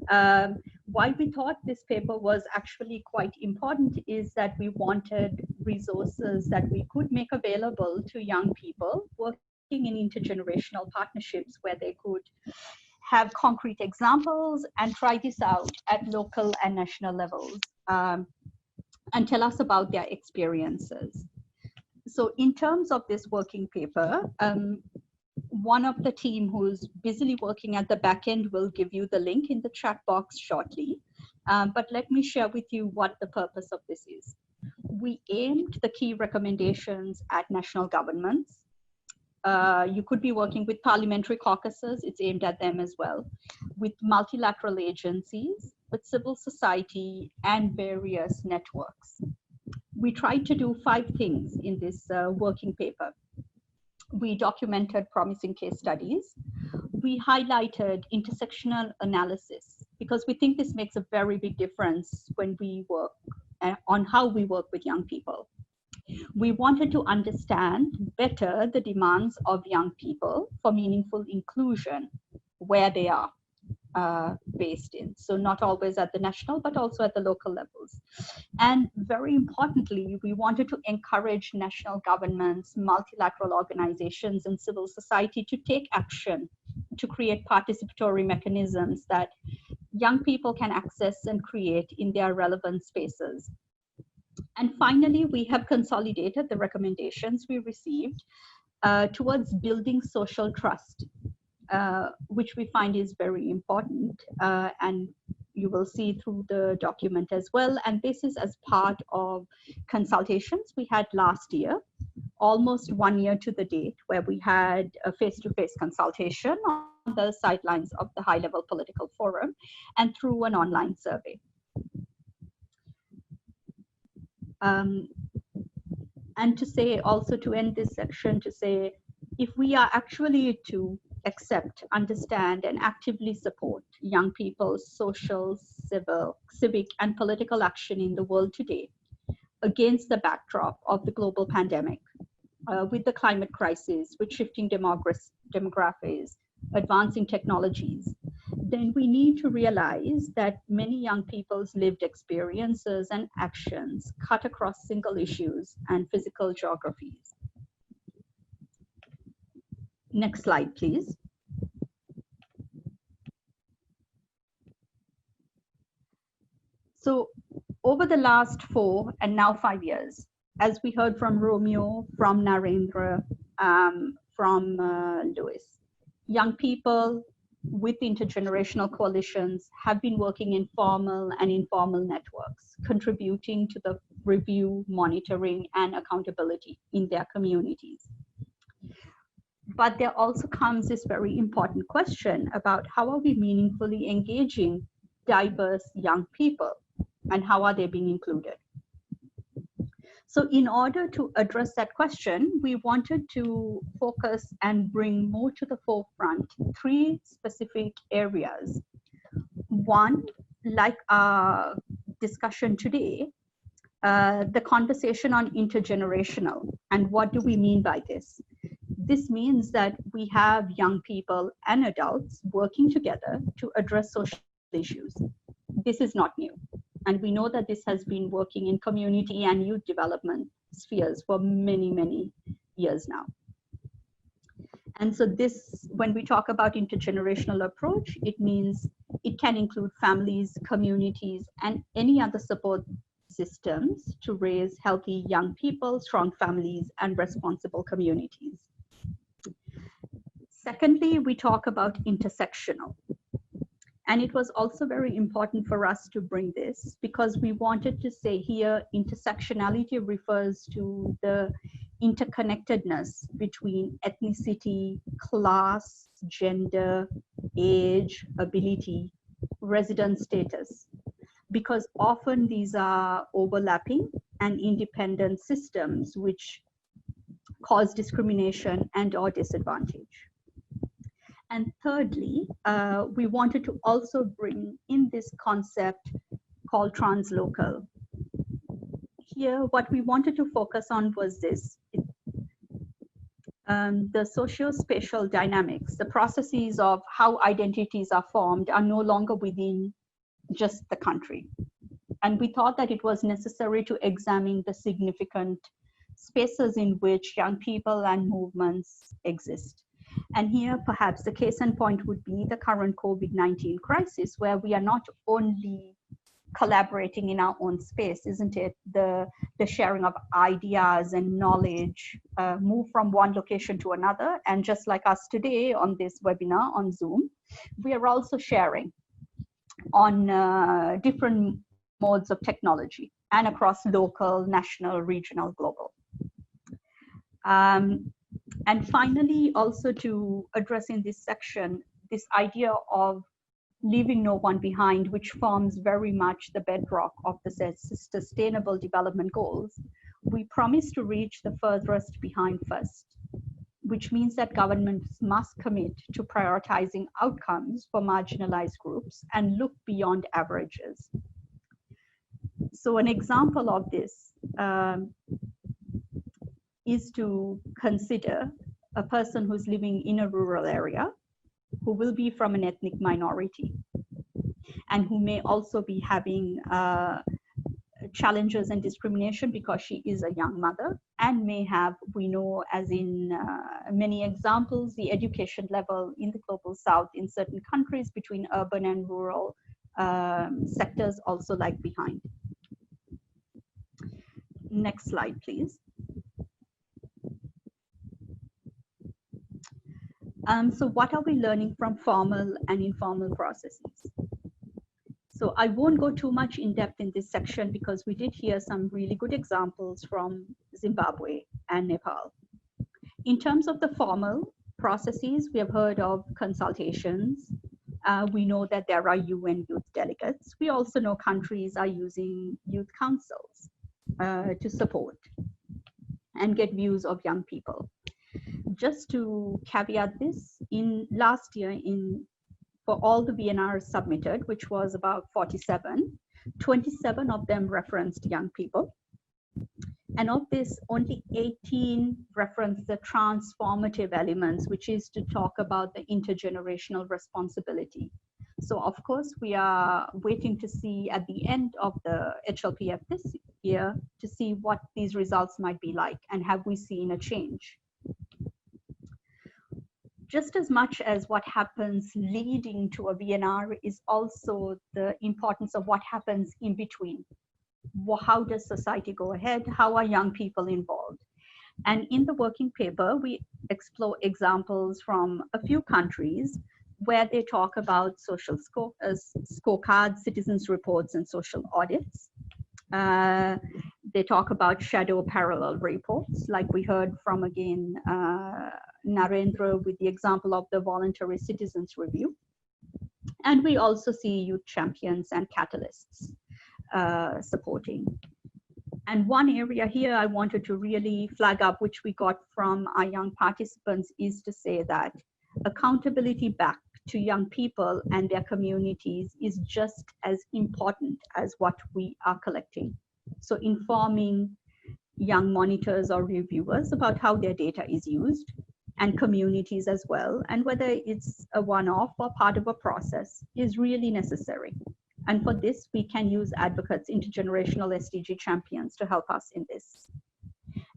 Why we thought this paper was actually quite important is that we wanted resources that we could make available to young people working in intergenerational partnerships where they could have concrete examples and try this out at local and national levels. And tell us about their experiences. So in terms of this working paper, one of the team who's busily working at the back end will give you the link in the chat box shortly. But let me share with you what the purpose of this is. We aimed the key recommendations at national governments. You could be working with parliamentary caucuses, it's aimed at them as well, with multilateral agencies, with civil society, and various networks. We tried to do 5 things in this working paper. We documented promising case studies. We highlighted intersectional analysis because we think this makes a very big difference when we work on how we work with young people. We wanted to understand better the demands of young people for meaningful inclusion where they are based in. So not always at the national, but also at the local levels. And very importantly, we wanted to encourage national governments, multilateral organizations, and civil society to take action to create participatory mechanisms that young people can access and create in their relevant spaces. And finally, we have consolidated the recommendations we received towards building social trust, which we find is very important. And you will see through the document as well. And this is as part of consultations we had last year, almost 1 year to the date, where we had a face-to-face consultation on the sidelines of the high-level political forum and through an online survey. And to say also, to end this section, to say, if we are actually to accept, understand, and actively support young people's social, civic, and political action in the world today against the backdrop of the global pandemic, with the climate crisis, with shifting demographics, advancing technologies, then we need to realize that many young people's lived experiences and actions cut across single issues and physical geographies. Next slide, please. So over the last 4 and now 5 years, as we heard from Romeo, from Narendra, from Louis, young people with intergenerational coalitions have been working in formal and informal networks, contributing to the review, monitoring, and accountability in their communities. But there also comes this very important question about how are we meaningfully engaging diverse young people and how are they being included? So in order to address that question, we wanted to focus and bring more to the forefront 3 specific areas. One, like our discussion today, the conversation on intergenerational. And what do we mean by this? This means that we have young people and adults working together to address social issues. This is not new. And we know that this has been working in community and youth development spheres for many, many years now. And so this, when we talk about intergenerational approach, it means it can include families, communities, and any other support systems to raise healthy young people, strong families, and responsible communities. Secondly, we talk about intersectional. And it was also very important for us to bring this because we wanted to say here intersectionality refers to the interconnectedness between ethnicity, class, gender, age, ability, resident status, because often these are overlapping and independent systems which cause discrimination and or disadvantage. And thirdly, we wanted to also bring in this concept called translocal. Here, what we wanted to focus on was this. The socio-spatial dynamics, the processes of how identities are formed are no longer within just the country. And we thought that it was necessary to examine the significant spaces in which young people and movements exist. And here, perhaps the case in point would be the current COVID-19 crisis, where we are not only collaborating in our own space, isn't it? The sharing of ideas and knowledge move from one location to another. And just like us today on this webinar on Zoom, we are also sharing on different modes of technology. and across local, national, regional, global. And finally, also to address in this section, this idea of leaving no one behind, which forms very much the bedrock of the Sustainable Development Goals, we promise to reach the furthest behind first, which means that governments must commit to prioritizing outcomes for marginalized groups and look beyond averages. So an example of this is to consider a person who's living in a rural area, who will be from an ethnic minority, and who may also be having challenges and discrimination because she is a young mother, and may have, we know as in many examples, the education level in the global south in certain countries between urban and rural sectors also lag behind. Next slide, please. So what are we learning from formal and informal processes? So I won't go too much in depth in this section because we did hear some really good examples from Zimbabwe and Nepal. In terms of the formal processes, we have heard of consultations. We know that there are UN youth delegates. We also know countries are using youth councils to support and get views of young people. Just to caveat this, in last year, for all the VNRs submitted, which was about 47, 27 of them referenced young people. And of this, only 18 referenced the transformative elements, which is to talk about the intergenerational responsibility. So of course, we are waiting to see at the end of the HLPF this year to see what these results might be like, and have we seen a change? Just as much as what happens leading to a VNR is also the importance of what happens in between. How does society go ahead? How are young people involved? And in the working paper, we explore examples from a few countries where they talk about social scorecards, citizens' reports, and social audits. They talk about shadow parallel reports, like we heard from, again, Narendra with the example of the Voluntary Citizens Review. And we also see youth champions and catalysts supporting. And one area here I wanted to really flag up, which we got from our young participants, is to say that accountability back to young people and their communities is just as important as what we are collecting. So informing young monitors or reviewers about how their data is used, and communities as well, and whether it's a one-off or part of a process, is really necessary. And for this, we can use advocates, intergenerational SDG champions, to help us in this.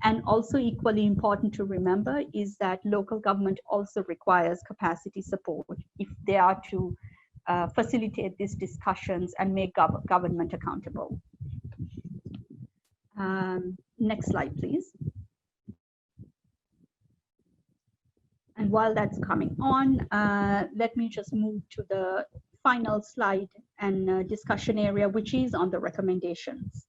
And also equally important to remember is that local government also requires capacity support if they are to facilitate these discussions and make government accountable. Next slide, please. And while that's coming on, let me just move to the final slide and discussion area, which is on the recommendations.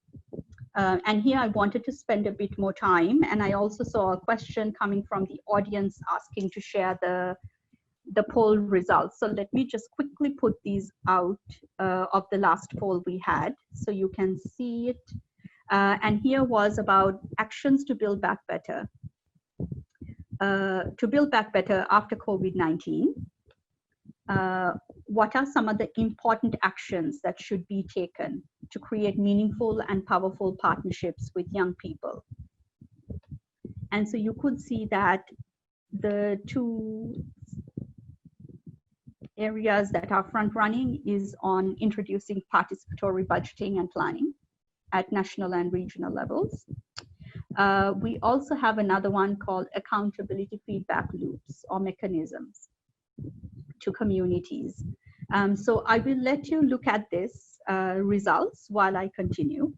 And here I wanted to spend a bit more time, and I also saw a question coming from the audience asking to share the poll results. So let me just quickly put these out of the last poll we had, so you can see it. And here was about actions to build back better. To build back better after COVID-19. What are some of the important actions that should be taken to create meaningful and powerful partnerships with young people? And so you could see that the two areas that are front running is on introducing participatory budgeting and planning at national and regional levels. We also have another one called accountability feedback loops or mechanisms to communities. So I will let you look at this results while I continue.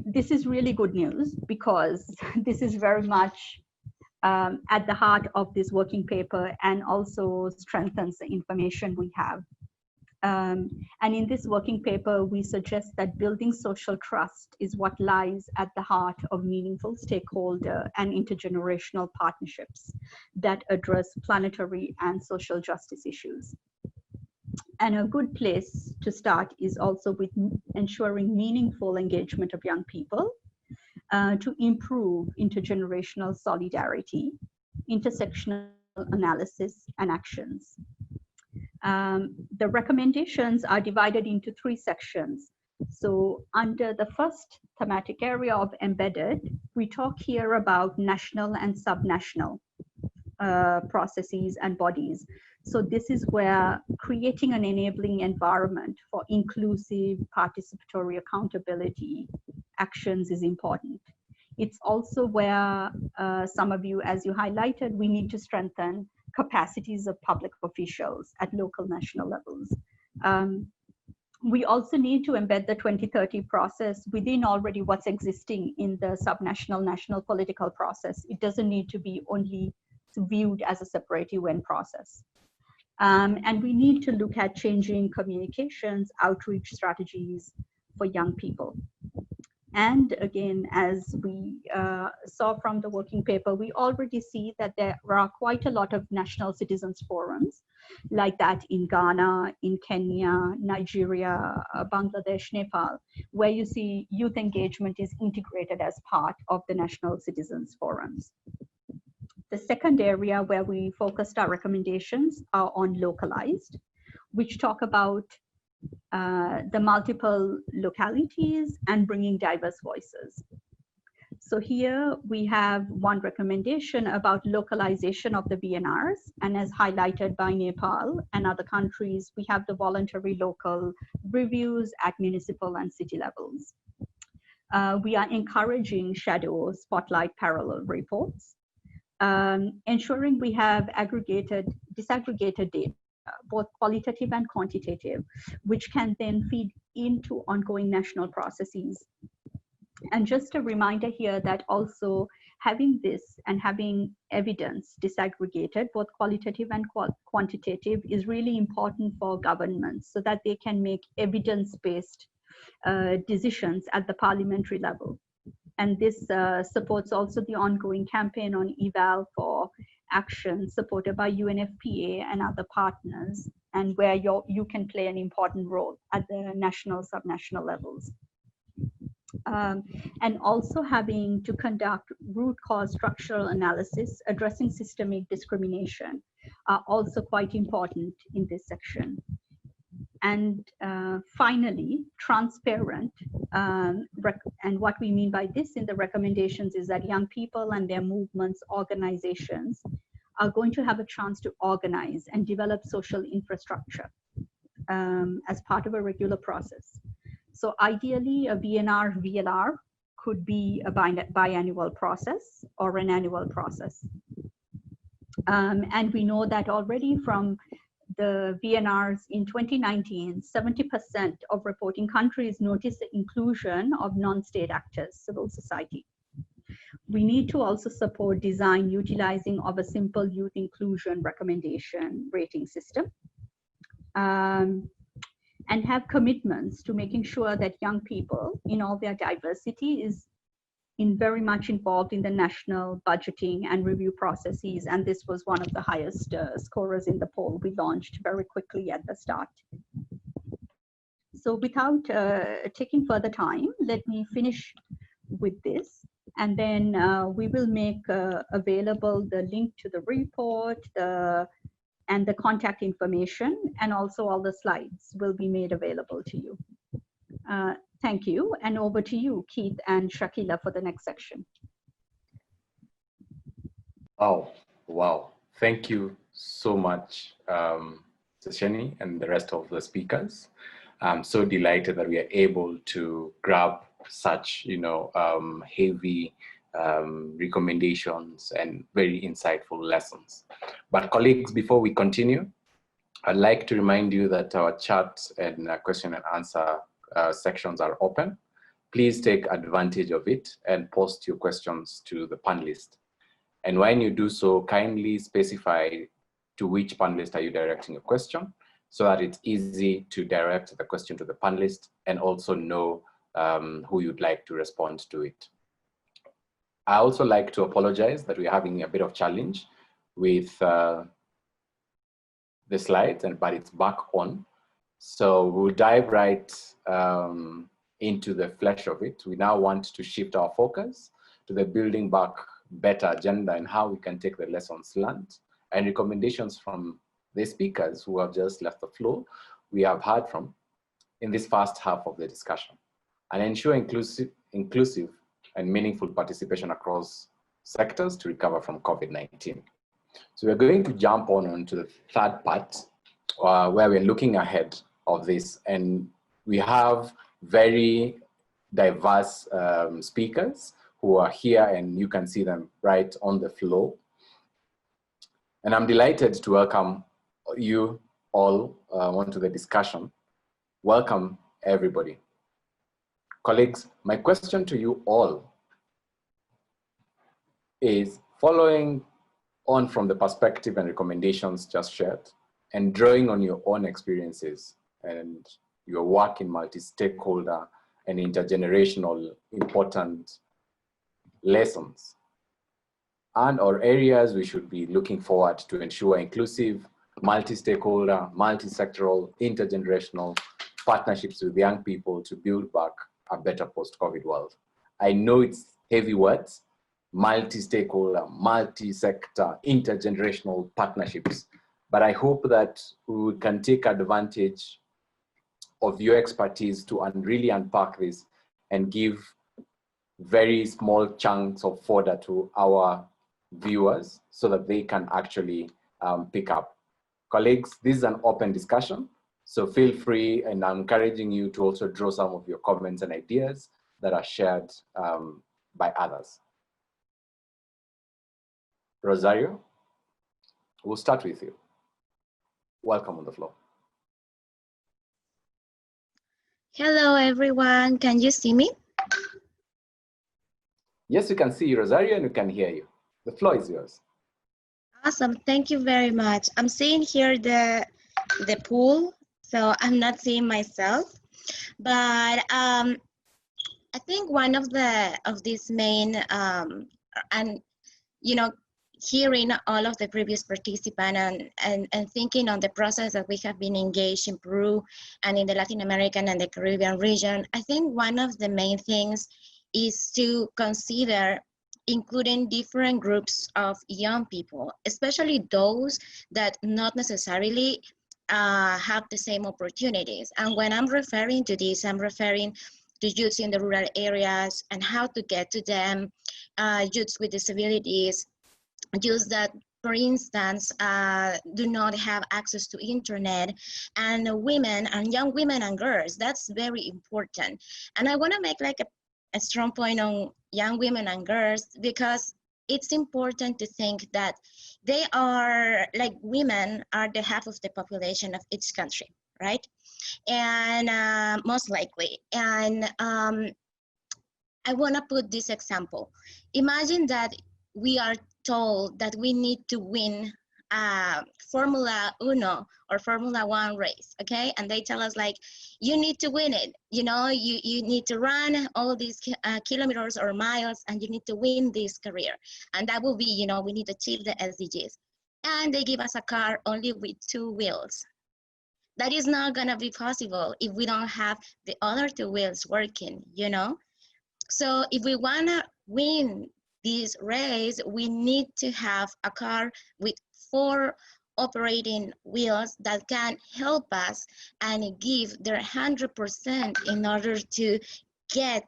This is really good news because this is very much at the heart of this working paper and also strengthens the information we have. And in this working paper, we suggest that building social trust is what lies at the heart of meaningful stakeholder and intergenerational partnerships that address planetary and social justice issues. And a good place to start is also with ensuring meaningful engagement of young people to improve intergenerational solidarity, intersectional analysis, and actions. The recommendations are divided into 3 sections. So under the first thematic area of embedded, we talk here about national and subnational processes and bodies. So this is where creating an enabling environment for inclusive participatory accountability actions is important. It's also where some of you, as you highlighted, we need to strengthen capacities of public officials at local, national levels. We also need to embed the 2030 process within already what's existing in the subnational national political process. It doesn't need to be only viewed as a separate UN process. And we need to look at changing communications, outreach strategies for young people. And again, as we saw from the working paper, we already see that there are quite a lot of national citizens forums like that in Ghana, in Kenya, Nigeria, Bangladesh, Nepal, where you see youth engagement is integrated as part of the national citizens forums. The second area where we focused our recommendations are on localized, which talk about the multiple localities and bringing diverse voices. So here we have one recommendation about localization of the VNRs, and as highlighted by Nepal and other countries, we have the voluntary local reviews at municipal and city levels. We are encouraging shadow spotlight parallel reports, ensuring we have disaggregated data, both qualitative and quantitative, which can then feed into ongoing national processes. And just a reminder here that also having this and having evidence disaggregated, both qualitative and quantitative, is really important for governments so that they can make evidence-based decisions at the parliamentary level. And this supports also the ongoing campaign on eval for action supported by UNFPA and other partners, and where you can play an important role at the national, subnational levels. And also having to conduct root cause structural analysis addressing systemic discrimination are also quite important in this section. And finally, transparent, and what we mean by this in the recommendations is that young people and their movements, organizations are going to have a chance to organize and develop social infrastructure as part of a regular process. So ideally, a VNR, VLR could be a biannual process or an annual process. And we know that already from the VNRs in 2019, 70% of reporting countries noticed the inclusion of non-state actors, civil society. We need to also support design utilizing of a simple youth inclusion recommendation rating system, and have commitments to making sure that young people in all their diversity is very much involved in the national budgeting and review processes. And this was one of the highest scorers in the poll we launched very quickly at the start. So without taking further time, let me finish with this. And then we will make available the link to the report and the contact information, and also all the slides will be made available to you. Thank you, and over to you, Keith and Shakila, for the next section. Oh, wow. Thank you so much, Sesheni and the rest of the speakers. I'm so delighted that we are able to grab such, heavy recommendations and very insightful lessons. But colleagues, before we continue, I'd like to remind you that our chat and question and answer sections are open. Please take advantage of it and post your questions to the panelist. And when you do so, kindly specify to which panelist are you directing your question, so that it's easy to direct the question to the panelist and also know who you'd like to respond to it. I also like to apologize that we're having a bit of challenge with the slides, but it's back on. So we'll dive right into the flesh of it. We now want to shift our focus to the building back better agenda and how we can take the lessons learned and recommendations from the speakers who have just left the floor we have heard from in this first half of the discussion, and ensure inclusive and meaningful participation across sectors to recover from COVID-19. So we're going to jump onto the third part where we're looking ahead of this, and we have very diverse speakers who are here, and you can see them right on the floor. And I'm delighted to welcome you all onto the discussion. Welcome, everybody. Colleagues, my question to you all is, following on from the perspective and recommendations just shared, and drawing on your own experiences and your work in multi-stakeholder and intergenerational important lessons, and or areas we should be looking forward to ensure inclusive, multi-stakeholder, multi-sectoral, intergenerational partnerships with young people to build back a better post-COVID world. I know it's heavy words, multi-stakeholder, multi-sector, intergenerational partnerships, but I hope that we can take advantage of your expertise to really unpack this and give very small chunks of fodder to our viewers so that they can actually pick up. Colleagues, this is an open discussion, so feel free, and I'm encouraging you to also draw some of your comments and ideas that are shared by others. Rosario, we'll start with you. Welcome on the floor. Hello, everyone. Can you see me? Yes, we can see you, Rosario, and we can hear you. The floor is yours. Awesome. Thank you very much. I'm seeing here the pool, so I'm not seeing myself, but I think one of these main and hearing all of the previous participants and thinking on the process that we have been engaged in Peru and in the Latin American and the Caribbean region, I think one of the main things is to consider including different groups of young people, especially those that not necessarily have the same opportunities. And when I'm referring to this, I'm referring to youths in the rural areas and how to get to them, youths with disabilities, youths that, for instance, do not have access to internet, and women and young women and girls. That's very important. And I want to make like a strong point on young women and girls, because it's important to think that they are, like, women are the half of the population of each country, right? And most likely. And I want to put this example. Imagine that we are told that we need to win Formula Uno or Formula One race, okay? And they tell us, like, you need to win it. You know, you need to run all these kilometers or miles, and you need to win this career. And that will be, you know, we need to achieve the SDGs. And they give us a car only with 2 wheels. That is not gonna be possible if we don't have the other 2 wheels working, you know? So if we wanna win this race, we need to have a car with 4 operating wheels that can help us and give their 100% in order to get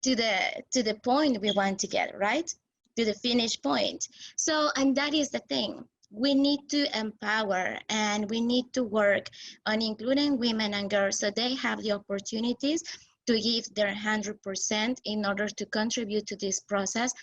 to the point we want to get, right? To the finish point. So, and that is the thing. We need to empower and we need to work on including women and girls so they have the opportunities to give their 100% in order to contribute to this process,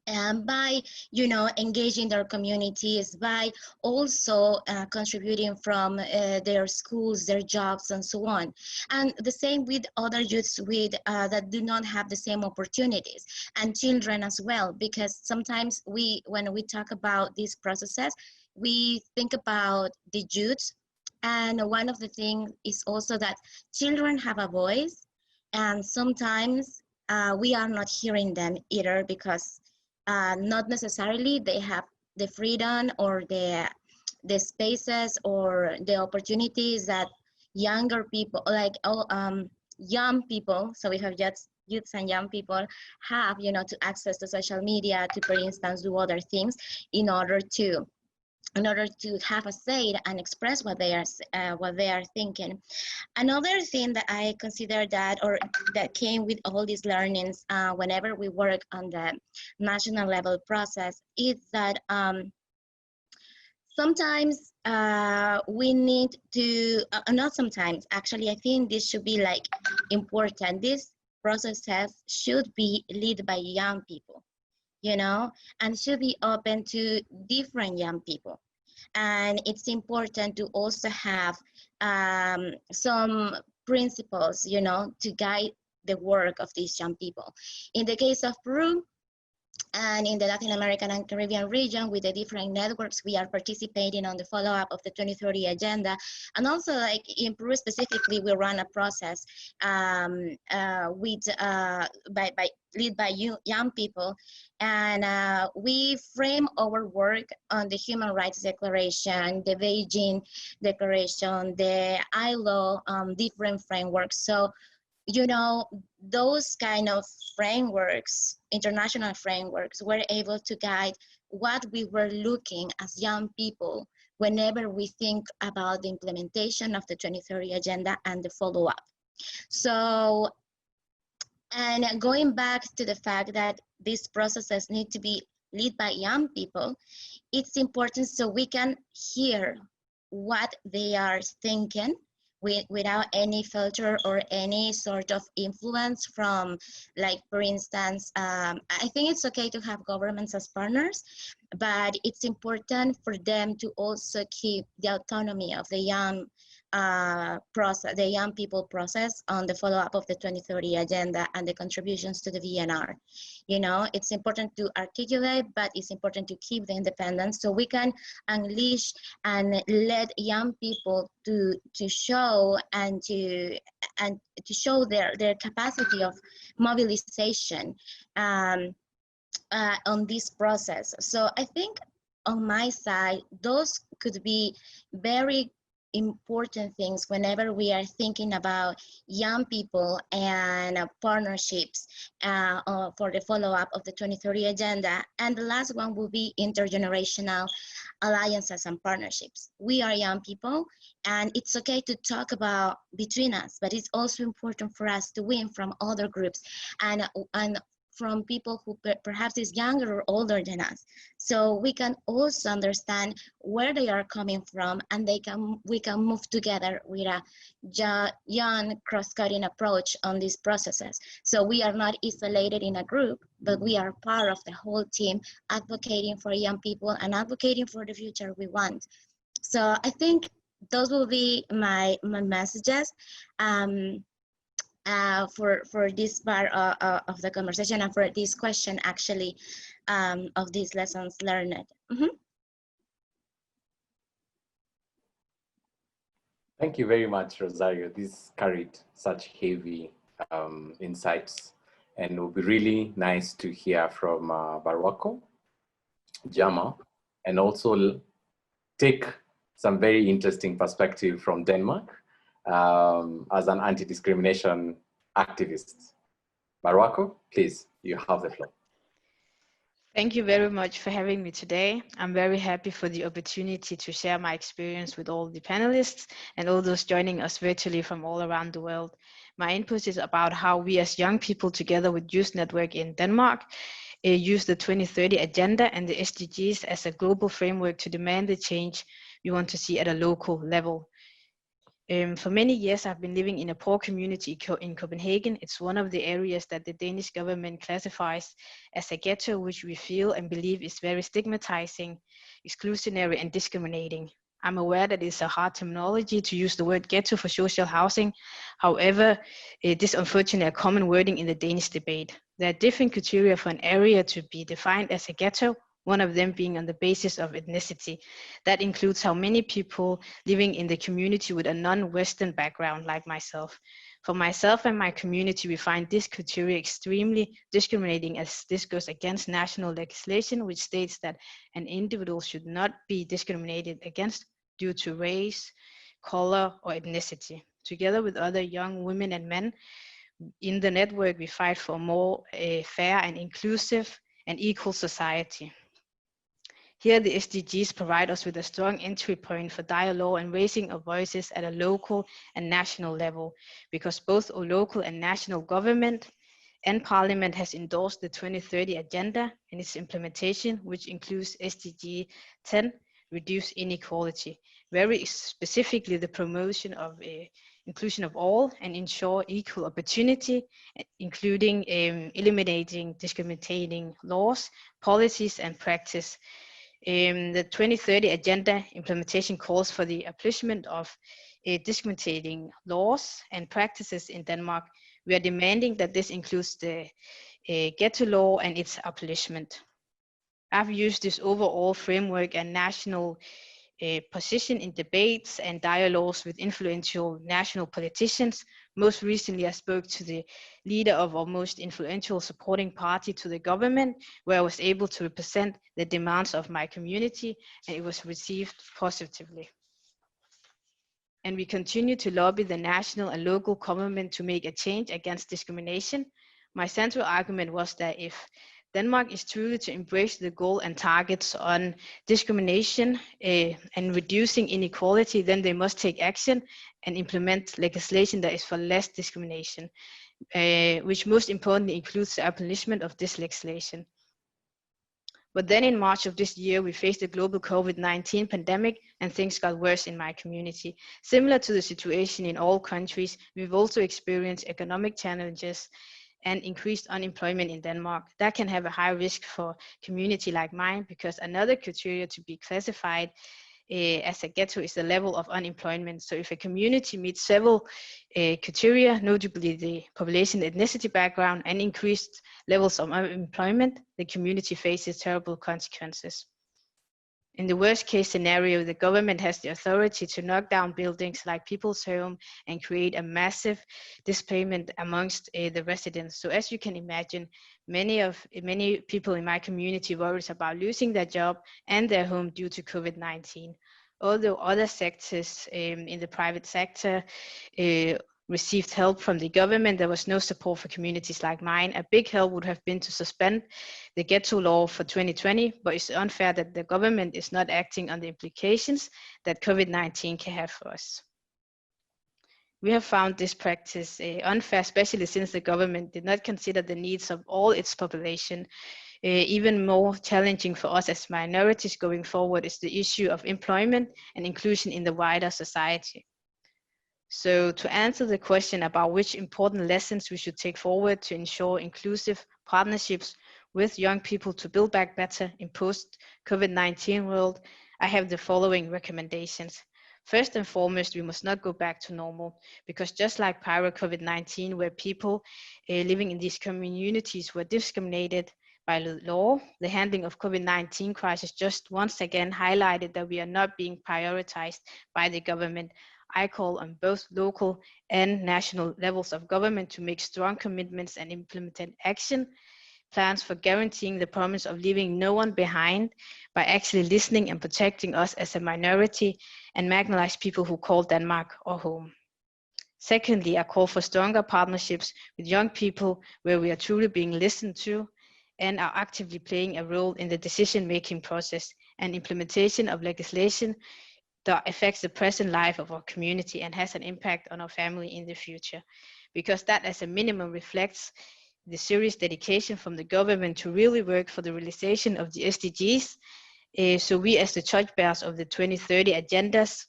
and by, you know, engaging their communities, by also contributing from their schools, their jobs, and so on. And the same with other youths with that do not have the same opportunities, and children as well, because sometimes when we talk about these processes, we think about the youths And one of the things is also that children have a voice, and sometimes we are not hearing them either, because not necessarily they have the freedom or the spaces or the opportunities that younger people, like young people, so we have just youths and young people have, you know, to access to social media, to, for instance, do other things in order to have a say and express what they are thinking. Another thing that I consider that, or that came with all these learnings whenever we work on the national level process, is that sometimes we need to, not sometimes, actually, I think this should be like important. These processes should be led by young people, you know, and should be open to different young people. And it's important to also have some principles, you know, to guide the work of these young people. In the case of Peru, and in the Latin American and Caribbean region, with the different networks, we are participating on the follow-up of the 2030 agenda. And also, like in Peru specifically, we run a process led by young people, and we frame our work on the Human Rights Declaration, the Beijing Declaration, the ILO, different frameworks. So, you know, those kind of frameworks, international frameworks, were able to guide what we were looking as young people whenever we think about the implementation of the 2030 agenda and the follow-up. So, and going back to the fact that these processes need to be led by young people, it's important so we can hear what they are thinking without any filter or any sort of influence from, like, for instance, I think it's okay to have governments as partners, but it's important for them to also keep the autonomy of the young process, the young people process on the follow-up of the 2030 agenda and the contributions to the VNR. You know, it's important to articulate, but it's important to keep the independence so we can unleash and let young people to show and to show their capacity of mobilization on this process. So I think on my side, those could be very important things whenever we are thinking about young people and partnerships for the follow-up of the 2030 agenda. And the last one will be intergenerational alliances and partnerships. We are young people, and it's okay to talk about between us, but it's also important for us to win from other groups and from people who perhaps is younger or older than us. So we can also understand where they are coming from, and we can move together with a young cross-cutting approach on these processes. So we are not isolated in a group, but we are part of the whole team advocating for young people and advocating for the future we want. So I think those will be my messages. For this part of the conversation and for this question, actually, of these lessons learned. Thank you very much, Rosario. This carried such heavy insights, and it would be really nice to hear from Barwako, Jama, and also take some very interesting perspective from Denmark as an anti-discrimination activist. Barwako, please, you have the floor. Thank you very much for having me today. I'm very happy for the opportunity to share my experience with all the panelists and all those joining us virtually from all around the world. My input is about how we as young people together with Youth Network in Denmark use the 2030 agenda and the SDGs as a global framework to demand the change we want to see at a local level. For many years, I've been living in a poor community in Copenhagen. It's one of the areas that the Danish government classifies as a ghetto, which we feel and believe is very stigmatizing, exclusionary, and discriminating. I'm aware that it's a hard terminology to use the word ghetto for social housing. However, it is unfortunately a common wording in the Danish debate. There are different criteria for an area to be defined as a ghetto. one of them being on the basis of ethnicity. That includes how many people living in the community with a non-Western background like myself. For myself and my community, we find this criteria extremely discriminating, as this goes against national legislation, which states that an individual should not be discriminated against due to race, color, or ethnicity. Together with other young women and men in the network, we fight for a more fair and inclusive and equal society. Here, the SDGs provide us with a strong entry point for dialogue and raising of voices at a local and national level, because both our local and national government and Parliament has endorsed the 2030 Agenda and its implementation, which includes SDG 10, reduce inequality, very specifically the promotion of inclusion of all and ensure equal opportunity, including eliminating discriminating laws, policies, and practice. The 2030 Agenda implementation calls for the abolishment of discriminating laws and practices in Denmark. We are demanding that this includes the ghetto law and its abolishment. I've used this overall framework and national position in debates and dialogues with influential national politicians. Most recently, I spoke to the leader of our most influential supporting party to the government, where I was able to represent the demands of my community, and it was received positively. And we continue to lobby the national and local government to make a change against discrimination. My central argument was that if Denmark is truly to embrace the goal and targets on discrimination and reducing inequality, then they must take action and implement legislation that is for less discrimination, which most importantly includes the abolishment of this legislation. But then in March of this year, we faced the global COVID-19 pandemic and things got worse in my community. Similar to the situation in all countries, we've also experienced economic challenges and increased unemployment in Denmark. That can have a high risk for a community like mine, because another criteria to be classified as a ghetto is the level of unemployment. So if a community meets several criteria, notably the population ethnicity background and increased levels of unemployment, the community faces terrible consequences. In the worst case scenario, the government has the authority to knock down buildings like people's home and create a massive displacement amongst the residents. So as you can imagine, many people in my community worries about losing their job and their home due to COVID-19. Although other sectors in the private sector received help from the government, there was no support for communities like mine. A big help would have been to suspend the ghetto law for 2020, but it's unfair that the government is not acting on the implications that COVID-19 can have for us. We have found this practice unfair, especially since the government did not consider the needs of all its population. Even more challenging for us as minorities going forward is the issue of employment and inclusion in the wider society. So to answer the question about which important lessons we should take forward to ensure inclusive partnerships with young people to build back better in post-COVID-19 world, I have the following recommendations. First and foremost, we must not go back to normal, because just like prior COVID-19, where people living in these communities were discriminated by law, the handling of COVID-19 crisis just once again highlighted that we are not being prioritized by the government. I call on both local and national levels of government to make strong commitments and implement action plans for guaranteeing the promise of leaving no one behind by actually listening and protecting us as a minority and marginalized people who call Denmark our home. Secondly, I call for stronger partnerships with young people where we are truly being listened to and are actively playing a role in the decision-making process and implementation of legislation that affects the present life of our community and has an impact on our family in the future, because that as a minimum reflects the serious dedication from the government to really work for the realization of the SDGs. So we as the torchbearers of the 2030 agendas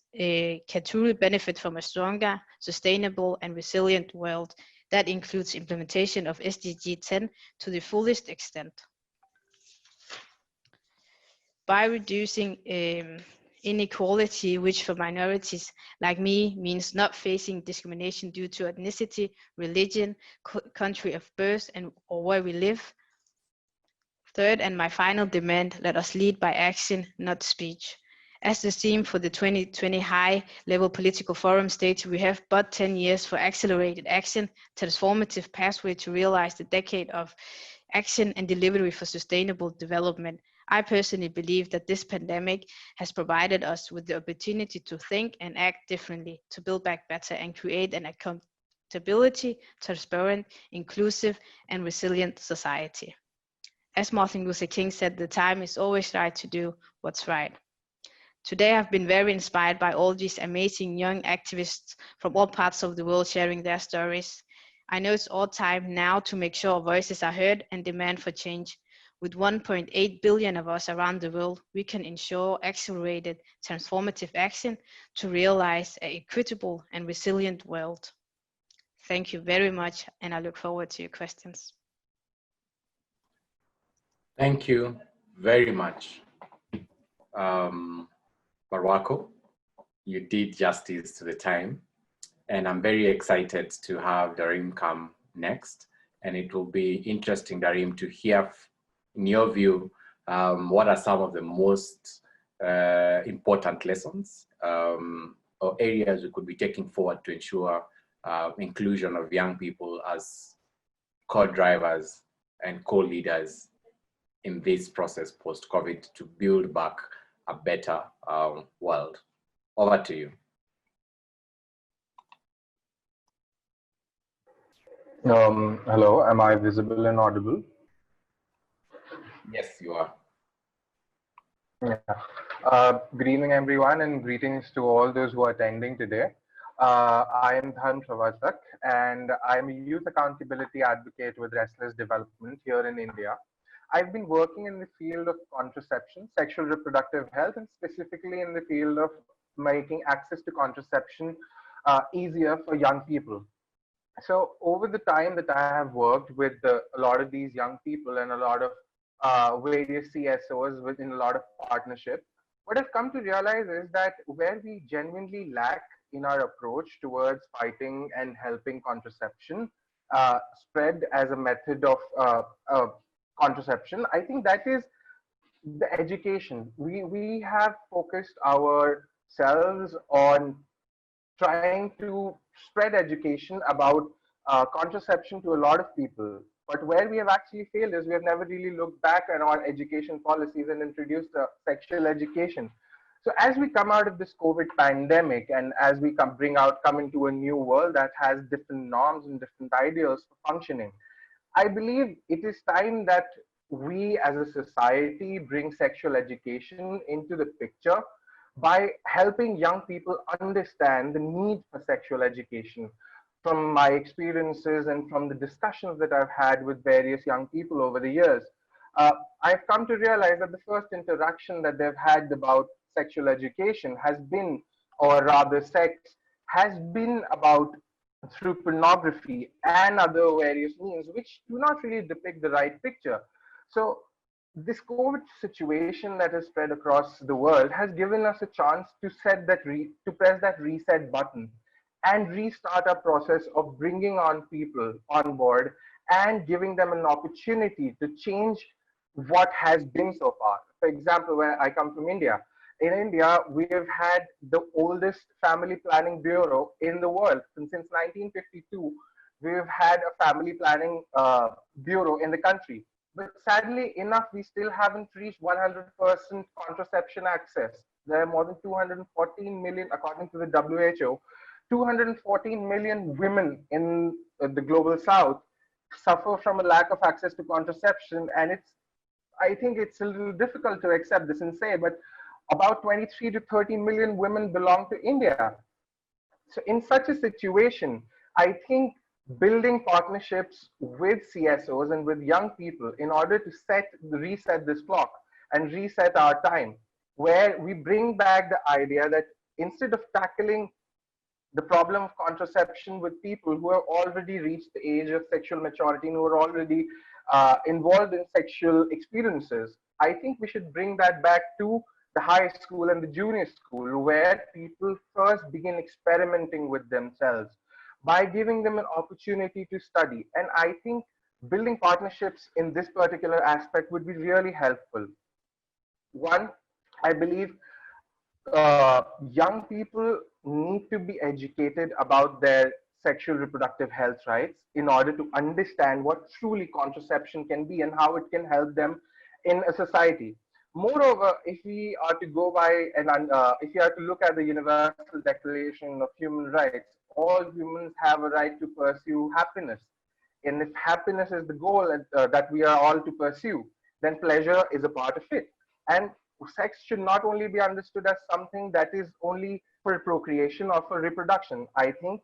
can truly benefit from a stronger, sustainable and resilient world. That includes implementation of SDG 10 to the fullest extent. By reducing inequality, which for minorities like me means not facing discrimination due to ethnicity, religion, country of birth, or where we live. Third, and my final demand, let us lead by action, not speech. As the theme for the 2020 high-level political forum states, we have but 10 years for accelerated action, transformative pathway to realize the decade of action and delivery for sustainable development. I personally believe that this pandemic has provided us with the opportunity to think and act differently, to build back better and create an accountability, transparent, inclusive, and resilient society. As Martin Luther King said, the time is always right to do what's right. Today, I've been very inspired by all these amazing young activists from all parts of the world sharing their stories. I know it's all time now to make sure our voices are heard and demand for change. With 1.8 billion of us around the world, we can ensure accelerated transformative action to realize an equitable and resilient world. Thank you very much, and I look forward to your questions. Thank you very much, Marwako. You did justice to the time, and I'm very excited to have Darim come next. And it will be interesting, Darim, to hear, in your view, what are some of the most important lessons or areas we could be taking forward to ensure inclusion of young people as co-drivers and co-leaders in this process post-COVID to build back a better world. Over to you. Hello, am I visible and audible? Yes, you are. Yeah. Good evening, everyone, and greetings to all those who are attending today. I am Dhan Pravatak, and I'm a youth accountability advocate with Restless Development here in India. I've been working in the field of contraception, sexual reproductive health, and specifically in the field of making access to contraception easier for young people. So over the time that I have worked with a lot of these young people and a lot of various CSOs within a lot of partnership, what I've come to realize is that where we genuinely lack in our approach towards fighting and helping contraception spread as a method of contraception, I think that is the education. We have focused ourselves on trying to spread education about contraception to a lot of people. But where we have actually failed is we have never really looked back at our education policies and introduced sexual education. So as we come out of this COVID pandemic and as we come into a new world that has different norms and different ideals for functioning, I believe it is time that we as a society bring sexual education into the picture by helping young people understand the need for sexual education. From my experiences and from the discussions that I've had with various young people over the years, I've come to realize that the first interaction that they've had about sexual education has been, or rather sex, has been about through pornography and other various means, which do not really depict the right picture. So this COVID situation that has spread across the world has given us a chance to press that reset button and restart our process of bringing on people on board and giving them an opportunity to change what has been so far. For example, where I come from India, in India, we have had the oldest family planning bureau in the world. And since 1952, we've had a family planning bureau in the country. But sadly enough, we still haven't reached 100% contraception access. There are more than 214 million, according to the WHO, 214 million women in the global south suffer from a lack of access to contraception. And I think it's a little difficult to accept this and say, but about 23 to 30 million women belong to India. So in such a situation, I think building partnerships with CSOs and with young people in order to reset this clock and reset our time, where we bring back the idea that instead of tackling the problem of contraception with people who have already reached the age of sexual maturity and who are already involved in sexual experiences, I think we should bring that back to the high school and the junior school, where people first begin experimenting with themselves by giving them an opportunity to study. And I think building partnerships in this particular aspect would be really helpful. One, I believe young people need to be educated about their sexual reproductive health rights in order to understand what truly contraception can be and how it can help them in a society. Moreover, if we are to go by if you are to look at the Universal Declaration of Human Rights, all humans have a right to pursue happiness. And if happiness is the goal that we are all to pursue, then pleasure is a part of it. And sex should not only be understood as something that is only for procreation or for reproduction. I think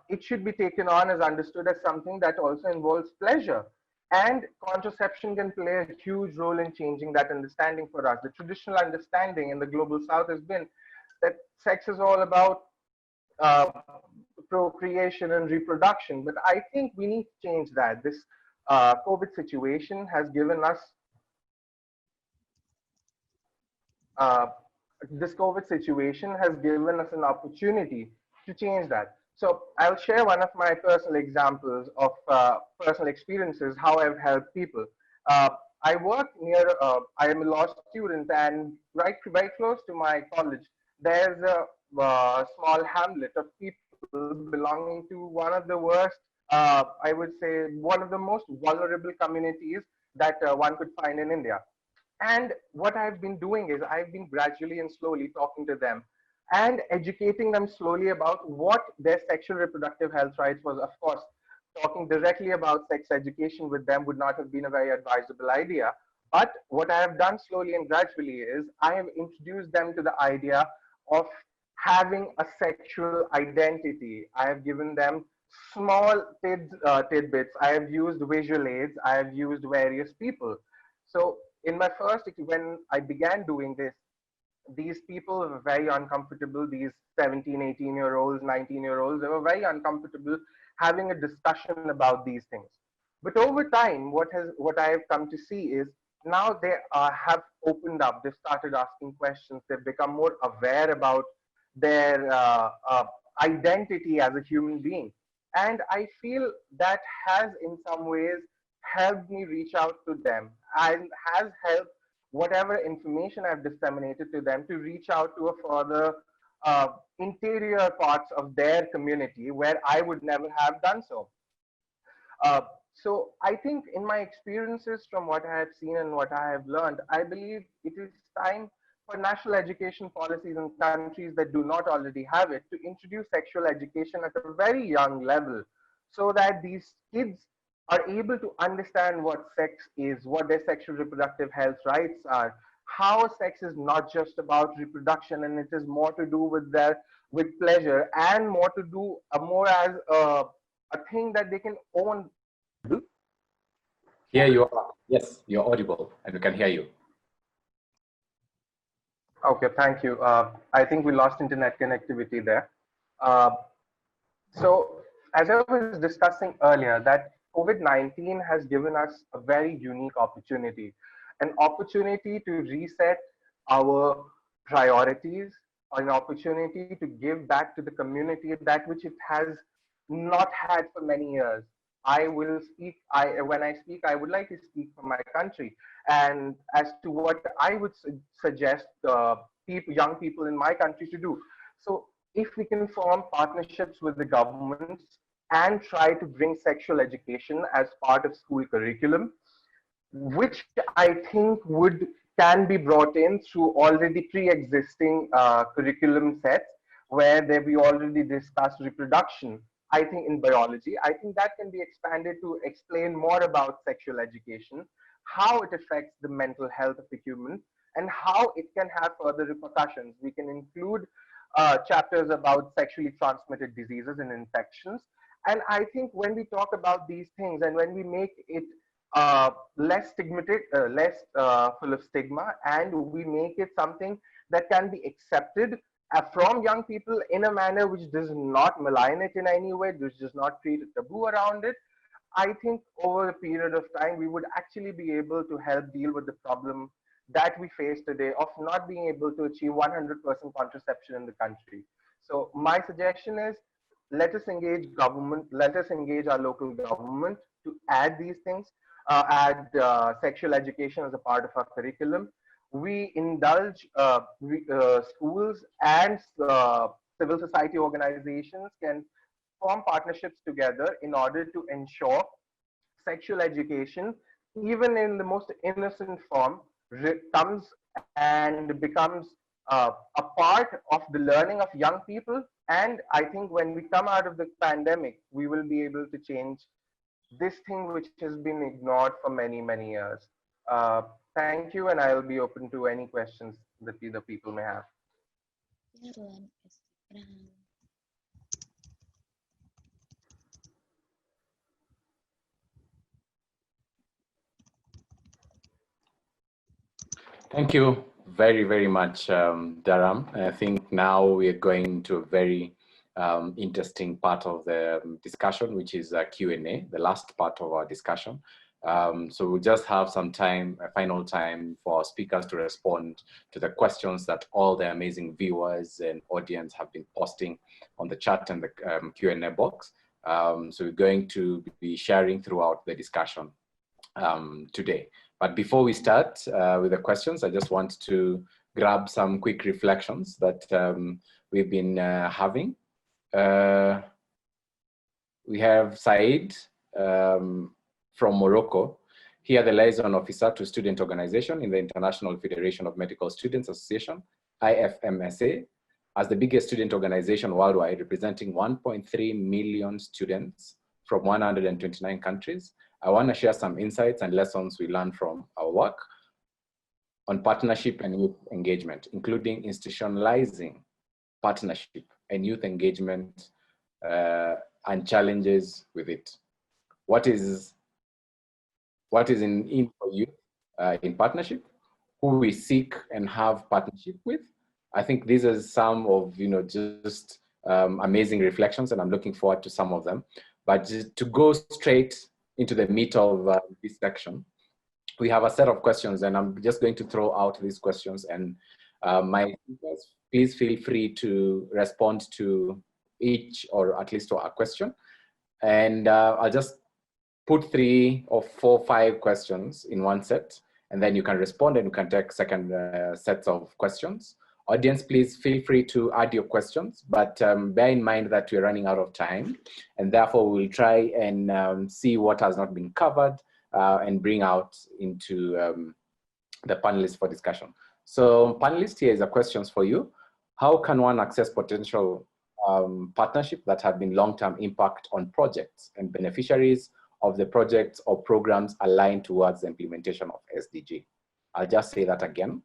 it should be taken on as understood as something that also involves pleasure. And contraception can play a huge role in changing that understanding for us. The traditional understanding in the global south has been that sex is all about uh, procreation and reproduction. But I think we need to change that. This COVID situation has given us uh, an opportunity to change that. So I'll share one of my personal examples of personal experiences, how I've helped people. Uh, I work near, I am a law student, and right close to my college, there's a small hamlet of people belonging to one of the worst, I would say, one of the most vulnerable communities that one could find in India. And what I've been doing is I've been gradually and slowly talking to them and educating them slowly about what their sexual reproductive health rights was. Of course, talking directly about sex education with them would not have been a very advisable idea. But what I have done slowly and gradually is I have introduced them to the idea of having a sexual identity. I have given them small tidbits. I have used visual aids. I have used various people. So in my first, when I began doing this, these people were very uncomfortable. These 17, 18-year-olds, 19-year-olds, they were very uncomfortable having a discussion about these things. But over time, what I have come to see is now they have opened up. They've started asking questions. They've become more aware about their identity as a human being. And I feel that has in some ways helped me reach out to them and has helped whatever information I've disseminated to them to reach out to a further interior parts of their community where I would never have done so. So I think in my experiences from what I have seen and what I have learned, I believe it is time for national education policies in countries that do not already have it to introduce sexual education at a very young level so that these kids are able to understand what sex is, what their sexual reproductive health rights are, how sex is not just about reproduction and it is more to do with pleasure and more to do more as a thing that they can own. Here you are. Yes, you're audible and we can hear you. Okay, thank you. I think we lost internet connectivity there. So as I was discussing earlier, that COVID-19 has given us a very unique opportunity, an opportunity to reset our priorities, an opportunity to give back to the community that which it has not had for many years. I will speak, when I speak, I would like to speak for my country. And as to what I would suggest young people in my country to do. So if we can form partnerships with the governments and try to bring sexual education as part of school curriculum, which I think can be brought in through already pre-existing curriculum sets where we already discussed reproduction. I think in biology, I think that can be expanded to explain more about sexual education, how it affects the mental health of the human, and how it can have further repercussions. We can include chapters about sexually transmitted diseases and infections. And I think when we talk about these things and when we make it less stigmatic, less full of stigma, and we make it something that can be accepted from young people in a manner which does not malign it in any way, which does not create a taboo around it, I think over a period of time, we would actually be able to help deal with the problem that we face today of not being able to achieve 100% contraception in the country. So my suggestion is, let us engage government, let us engage our local government to add these things, add sexual education as a part of our curriculum. We indulge schools and civil society organizations can form partnerships together in order to ensure sexual education, even in the most innocent form, comes and becomes a part of the learning of young people. And I think when we come out of the pandemic, we will be able to change this thing which has been ignored for many, many years. Thank you, and I'll be open to any questions that the people may have. Thank you very, very much, Dharam. I think now we are going to a very interesting part of the discussion, which is Q&A, the last part of our discussion. So we'll just have some time, a final time for speakers to respond to the questions that all the amazing viewers and audience have been posting on the chat and the Q&A box. So we're going to be sharing throughout the discussion today. But before we start with the questions, I just want to grab some quick reflections that we've been having. We have Said from Morocco, here the liaison officer to student organization in the International Federation of Medical Students Association, IFMSA, as the biggest student organization worldwide, representing 1.3 million students from 129 countries. I want to share some insights and lessons we learned from our work on partnership and youth engagement, including institutionalizing partnership and youth engagement and challenges with it. What is in for youth in partnership, who we seek and have partnership with. I think these are some of, just amazing reflections, and I'm looking forward to some of them. But just to go straight into the meat of this section, we have a set of questions, and I'm just going to throw out these questions, and my speakers, please feel free to respond to each or at least to a question. And I'll just put 3 or 4, 5 questions in one set, and then you can respond and you can take second sets of questions. Audience, please feel free to add your questions, but bear in mind that we're running out of time, and therefore we'll try and see what has not been covered and bring out into the panelists for discussion. So panelists, here is a questions for you. How can one access potential partnership that have been long-term impact on projects and beneficiaries of the projects or programs aligned towards the implementation of SDG? I'll just say that again.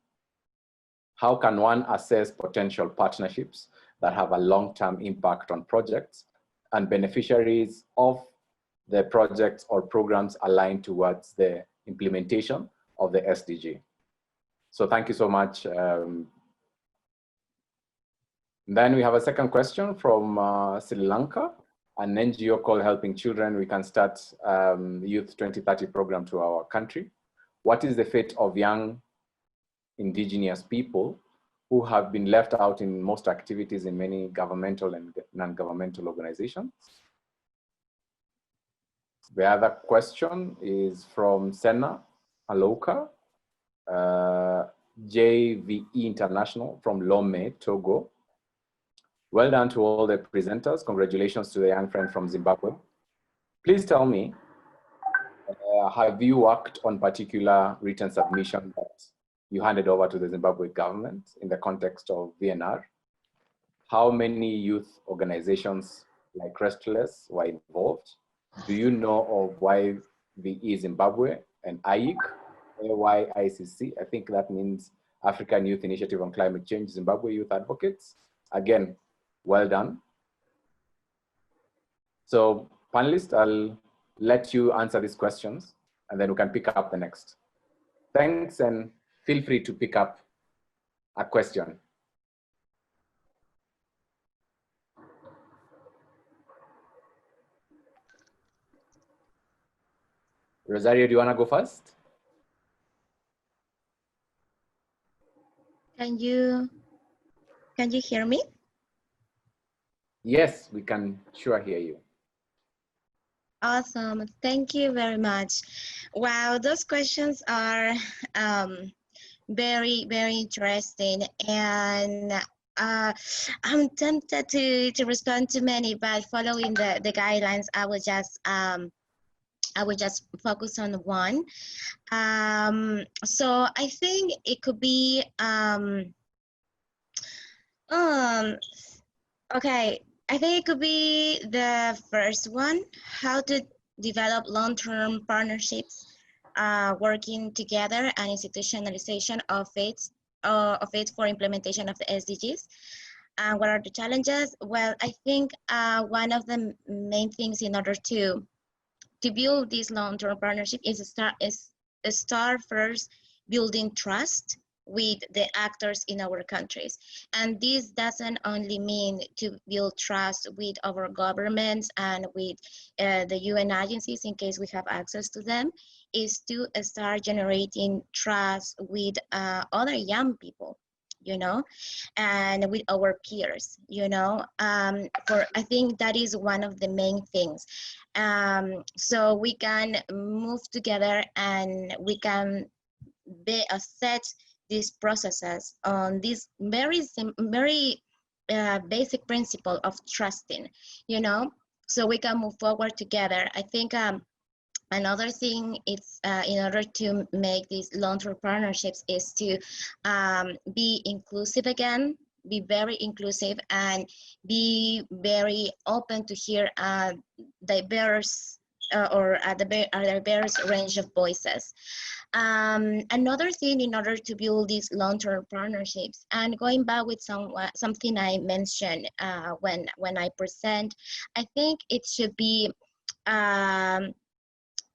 How can one assess potential partnerships that have a long-term impact on projects and beneficiaries of the projects or programs aligned towards the implementation of the SDG? So thank you so much. Then we have a second question from Sri Lanka, an NGO called Helping Children. We can start Youth 2030 program to our country. What is the fate of young indigenous people who have been left out in most activities in many governmental and non-governmental organizations? The other question is from Sena Aloka, JVE International from Lome, Togo. Well done to all the presenters. Congratulations to the young friend from Zimbabwe. Please tell me, have you worked on particular written submission that you handed over to the Zimbabwe government in the context of VNR? How many youth organizations like Restless were involved? Do you know of YVE Zimbabwe and AYIC, AYICC? I think that means African Youth Initiative on Climate Change, Zimbabwe Youth Advocates. Again, well done. So panelists, I'll let you answer these questions and then we can pick up the next. Thanks, and feel free to pick up a question. Rosario, do you want to go first? Can you hear me? Yes, we can sure hear you. Awesome. Thank you very much. Wow, those questions are very, very interesting. And I'm tempted to respond to many, but following the guidelines, I will just focus on one. So I think it could be okay. I think it could be the first one, how to develop long-term partnerships, working together and institutionalization of it for implementation of the SDGs. What are the challenges? Well, I think one of the main things in order to build this long-term partnership is a start first building trust with the actors in our countries. And this doesn't only mean to build trust with our governments and with the UN agencies in case we have access to them, is to start generating trust with other young people, you know, and with our peers, you know. I think that is one of the main things. So we can move together and we can set these processes on this very basic principle of trusting, you know, so we can move forward together. I think another thing is in order to make these long-term partnerships is to be inclusive again, be very inclusive and be very open to hear diverse a diverse range of voices. Another thing in order to build these long-term partnerships, and going back with something I mentioned when I present, I think it should be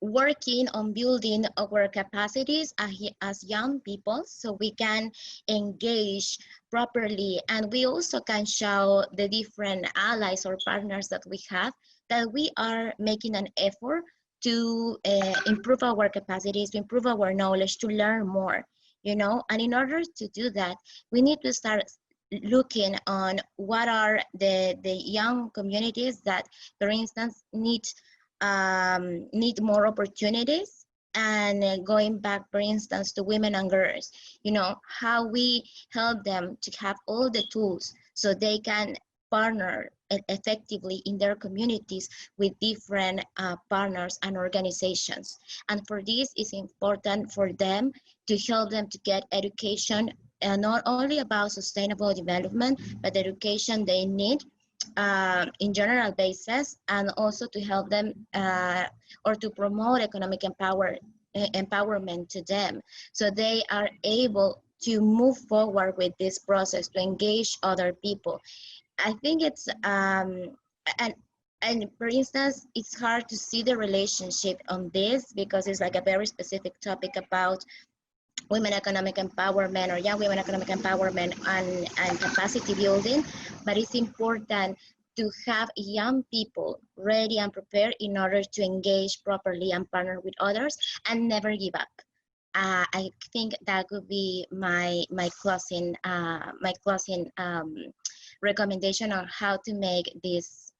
working on building our capacities as young people so we can engage properly, and we also can show the different allies or partners that we have that we are making an effort to improve our capacities, to improve our knowledge, to learn more, you know. And in order to do that, we need to start looking on what are the young communities that, for instance, need more opportunities. And going back, for instance, to women and girls, you know, how we help them to have all the tools so they can partner effectively in their communities with different partners and organizations. And for this, it's important for them to help them to get education, and not only about sustainable development, but education they need in general basis, and also to help them or to promote economic empowerment to them, so they are able to move forward with this process, to engage other people. I think it's and for instance, it's hard to see the relationship on this because it's like a very specific topic about women economic empowerment or young women economic empowerment and capacity building, but it's important to have young people ready and prepared in order to engage properly and partner with others and never give up. I think that would be my closing recommendation on how to make these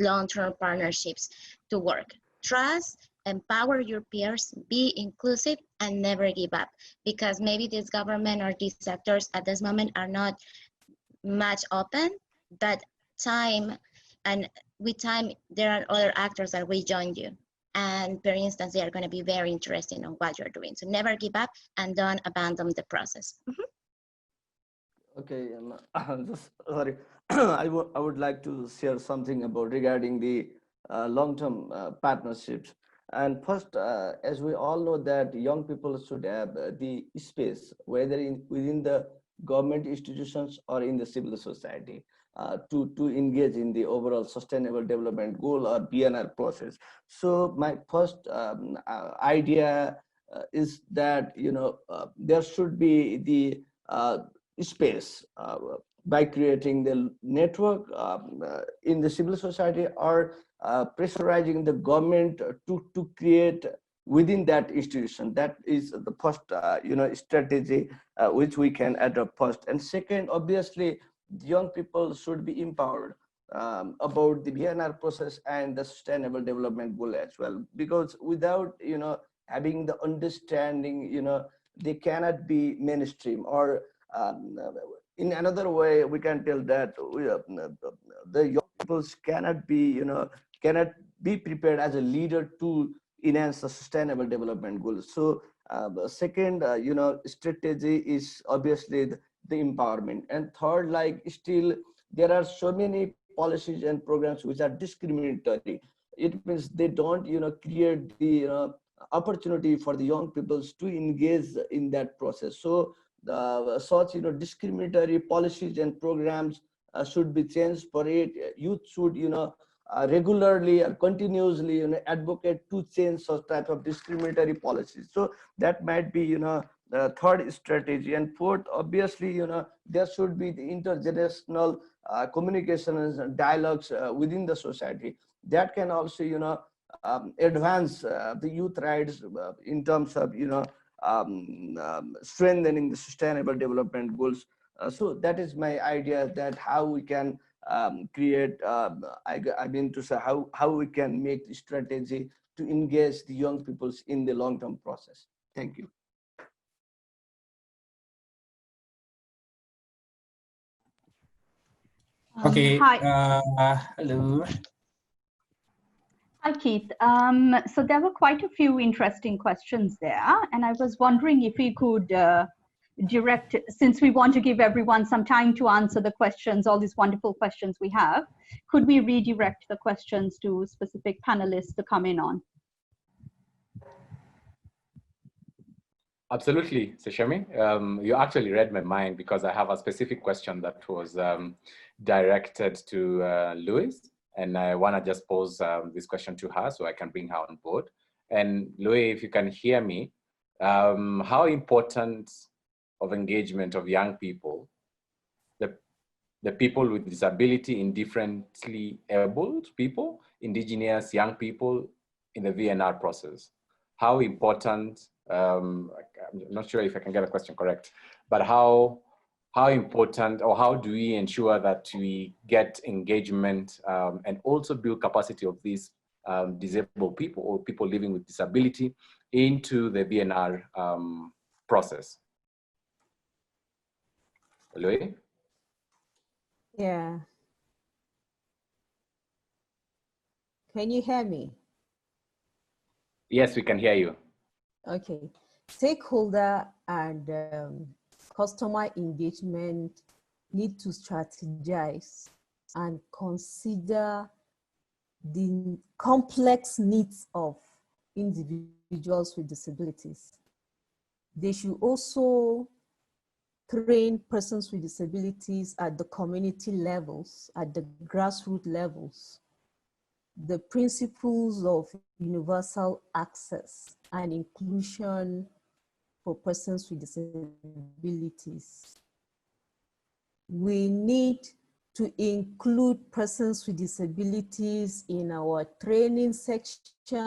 long-term partnerships to work. Trust, empower your peers, be inclusive, and never give up, because maybe this government or these sectors at this moment are not much open, but with time there are other actors that will join you, and for instance, they are going to be very interested in what you're doing. So never give up and don't abandon the process. Okay, sorry, I would like to share something about regarding the long-term partnerships. And first, as we all know that young people should have the space, whether within the government institutions or in the civil society, to engage in the overall sustainable development goal or BNR process. So my first idea is that, you know, there should be the space by creating the network in the civil society, or pressurizing the government to create within that institution. That is the first you know, strategy which we can adopt first. And second, obviously young people should be empowered about the VNR process and the sustainable development goal as well, because without having the understanding, they cannot be mainstream, or in another way we can tell that the young people cannot be prepared as a leader to enhance the sustainable development goals. So the second strategy is obviously the empowerment, and third, like, still there are so many policies and programs which are discriminatory. It means they don't create the opportunity for the young peoples to engage in that process. So such discriminatory policies and programs should be changed. For it, youth should regularly or continuously advocate to change such type of discriminatory policies. So that might be the third strategy. And fourth, obviously there should be the intergenerational communications and dialogues within the society that can also advance the youth rights in terms of strengthening the sustainable development goals. So that is my idea, that how we can create I mean to say how we can make the strategy to engage the young peoples in the long-term process. Thank you. Okay. Hi. Hello. Hi, Keith. So there were quite a few interesting questions there, and I was wondering if we could direct, since we want to give everyone some time to answer the questions, all these wonderful questions we have, could we redirect the questions to specific panelists to come in on? Absolutely, Seshami. You actually read my mind, because I have a specific question that was directed to Louise, and I want to just pose this question to her so I can bring her on board. And Louise, if you can hear me, how important of engagement of young people, the people with disability, indifferently abled people, indigenous young people in the VNR process? How important, I'm not sure if I can get the question correct, but how important, or how do we ensure that we get engagement and also build capacity of these disabled people or people living with disability into the VNR process? Louis? Yeah. Can you hear me? Yes, we can hear you. Okay. Stakeholder and customer engagement need to strategize and consider the complex needs of individuals with disabilities. They should also train persons with disabilities at the community levels, at the grassroots levels, the principles of universal access and inclusion for persons with disabilities. We need to include persons with disabilities in our training sections,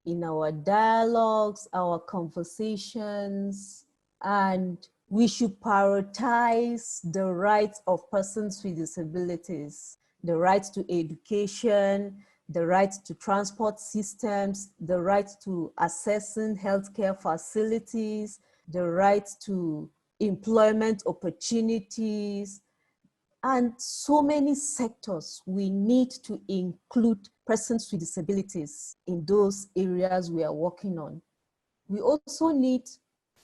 in our dialogues, our conversations, and we should prioritize the rights of persons with disabilities, the right to education, the right to transport systems, the right to accessing healthcare facilities, the right to employment opportunities, and so many sectors. We need to include persons with disabilities in those areas we are working on. We also need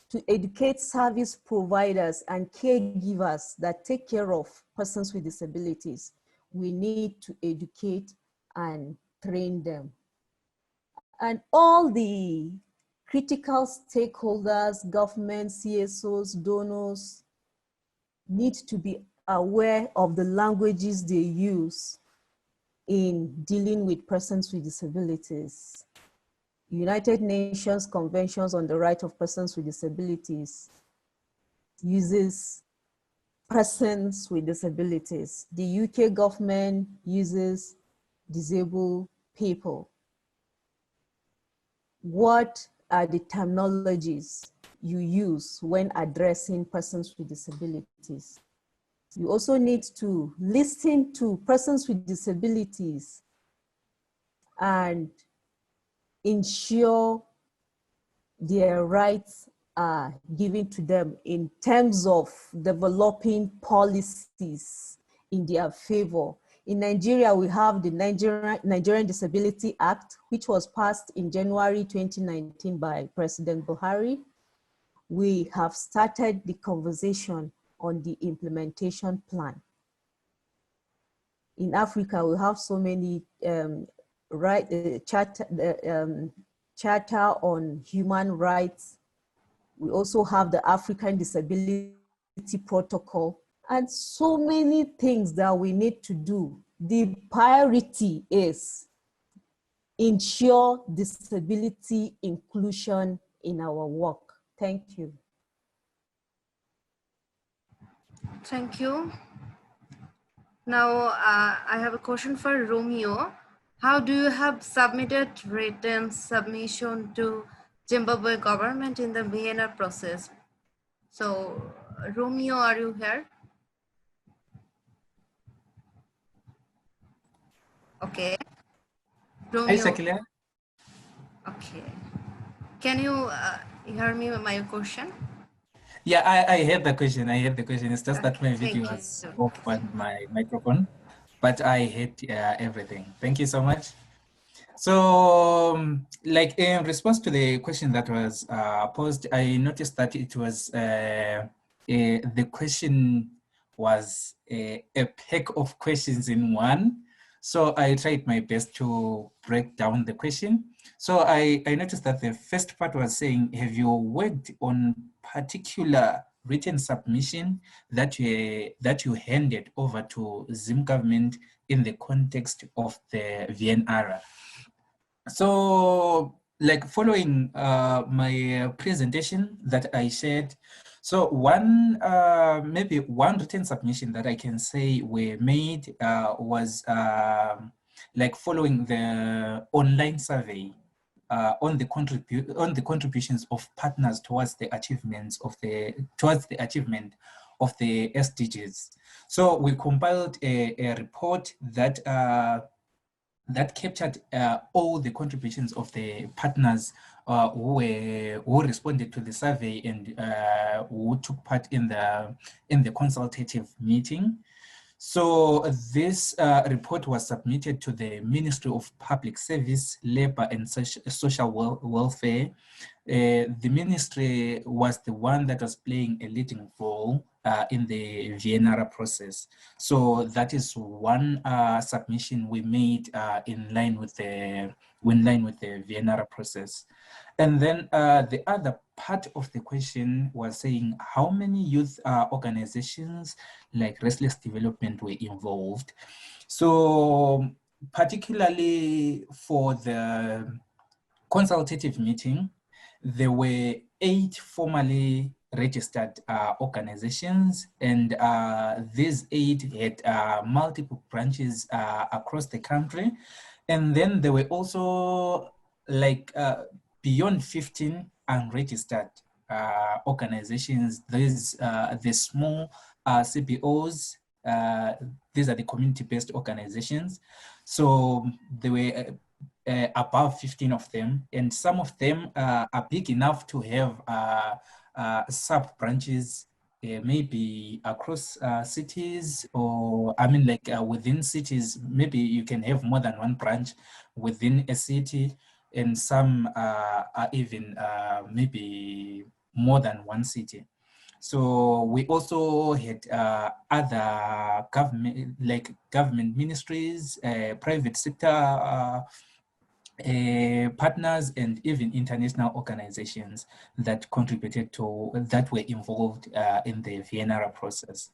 to educate service providers and caregivers that take care of persons with disabilities. We need to educate and train them. And all the critical stakeholders, government, CSOs, donors, need to be aware of the languages they use in dealing with persons with disabilities. United Nations Conventions on the Right of Persons with Disabilities uses persons with disabilities. The UK government uses disabled people. What are the terminologies you use when addressing persons with disabilities? You also need to listen to persons with disabilities and ensure their rights are given to them in terms of developing policies in their favor. In Nigeria, we have the Nigerian Disability Act, which was passed in January 2019 by President Buhari. We have started the conversation on the implementation plan. In Africa, we have so many Charter on Human Rights. We also have the African Disability Protocol, and so many things that we need to do. The priority is ensure disability inclusion in our work. Thank you. Thank you. Now, I have a question for Romeo. How do you have submitted written submission to Zimbabwe government in the VNR process? So, Romeo, are you here? Okay. Romeo. Hi, Shakila. Okay. Can you hear me my question? Yeah, I heard the question. I heard the question. It's just that my video Thank was you. off on my microphone, but I heard everything. Thank you so much. So, like in response to the question that was posed, I noticed that it was the question was a pack of questions in one. So I tried my best to break down the question. So I noticed that the first part was saying, have you worked on particular written submission that you handed over to Zim government in the context of the VNR? So, like following my presentation that I shared, so maybe one written submission that I can say we made was like following the online survey on the contributions of partners towards the achievement of the SDGs. So we compiled a report that that captured all the contributions of the partners who responded to the survey and who took part in the consultative meeting. So this report was submitted to the Ministry of Public Service, Labor and Social Welfare. The ministry was the one that was playing a leading role in the VNR process. So that is one submission we made in line with the VNR process. And then the other part of the question was saying how many youth organizations like Restless Development were involved. So particularly for the consultative meeting, there were 8 formally registered organizations, and these 8 had multiple branches across the country. And then there were also like beyond 15 unregistered organizations. These the small CBOs, these are the community-based organizations. So there were above 15 of them, and some of them are big enough to have sub-branches, maybe across cities, or I mean like within cities, maybe you can have more than one branch within a city, and some are even maybe more than one city. So we also had other government ministries, private sector partners, and even international organizations that contributed to, that were involved in the VNR process.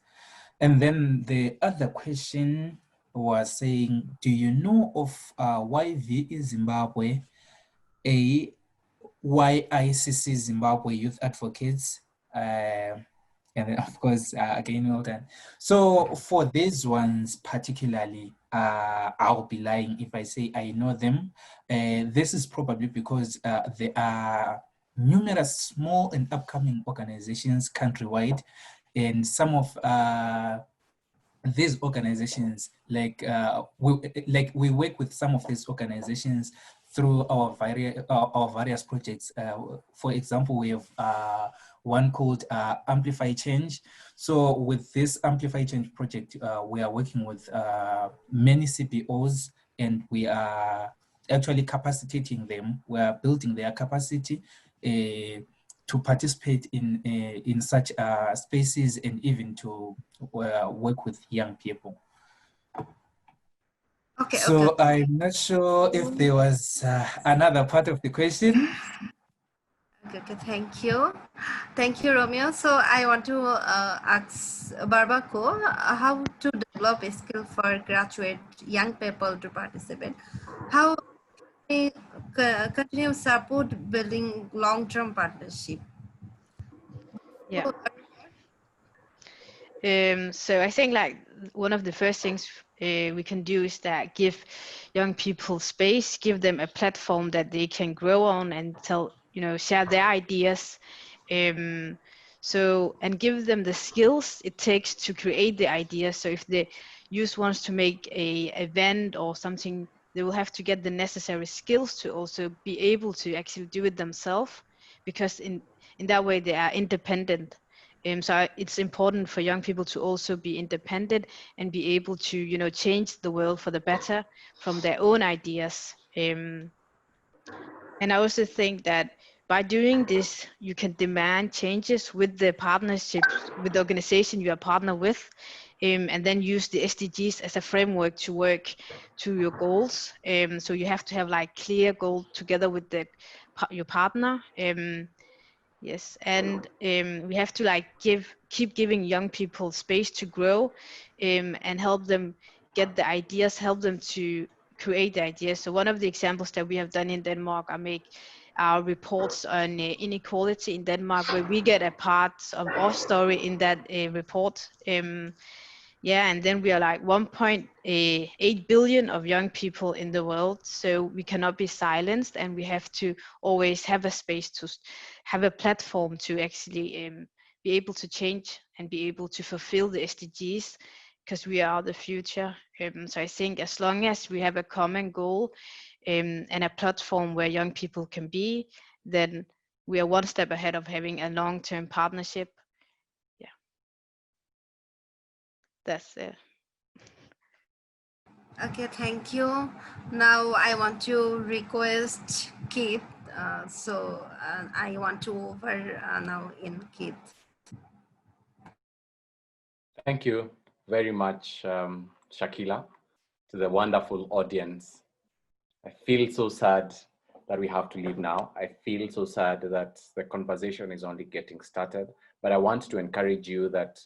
And then the other question was saying, do you know of YVE Zimbabwe, a YICC Zimbabwe Youth Advocates, and then of course, again, well done. So for these ones particularly, I'll be lying if I say I know them. This is probably because there are numerous small and upcoming organizations countrywide, and some of these organizations, we work with some of these organizations through our various projects. For example, we have one called Amplify Change. So with this Amplify Change project, we are working with many CBOs, and we are actually capacitating them. We are building their capacity to participate in such spaces, and even to work with young people. Okay, So okay. I'm not sure if there was another part of the question. Okay, thank you. Thank you, Romeo. So I want to ask Barbako how to develop a skill for graduate young people to participate. How we continue support building long-term partnership. Yeah. So I think like one of the first things we can do is that give young people space, give them a platform that they can grow on and share their ideas. And give them the skills it takes to create the ideas. So if the youth wants to make a event or something, they will have to get the necessary skills to also be able to actually do it themselves, because in that way they are independent. So it's important for young people to also be independent and be able to, change the world for the better from their own ideas. And I also think that by doing this, you can demand changes with the partnerships with the organization you are partner with, and then use the SDGs as a framework to work to your goals. So you have to have like clear goals together with your partner. Yes, and we have to like keep giving young people space to grow, and help them get the ideas, help them to create the ideas. So one of the examples that we have done in Denmark, I make our reports on inequality in Denmark, where we get a part of our story in that report. And then we are like 1.8 billion of young people in the world, so we cannot be silenced, and we have to always have a space to have a platform to actually be able to change and be able to fulfill the SDGs, because we are the future. So I think as long as we have a common goal and a platform where young people can be, then we are one step ahead of having a long-term partnership. Yeah, that's it. Okay, thank you. Now I want to request Keith. I want to over now in Keith. Thank you very much, Shakila, to the wonderful audience. I feel so sad that we have to leave now. I feel so sad that the conversation is only getting started, but I want to encourage you that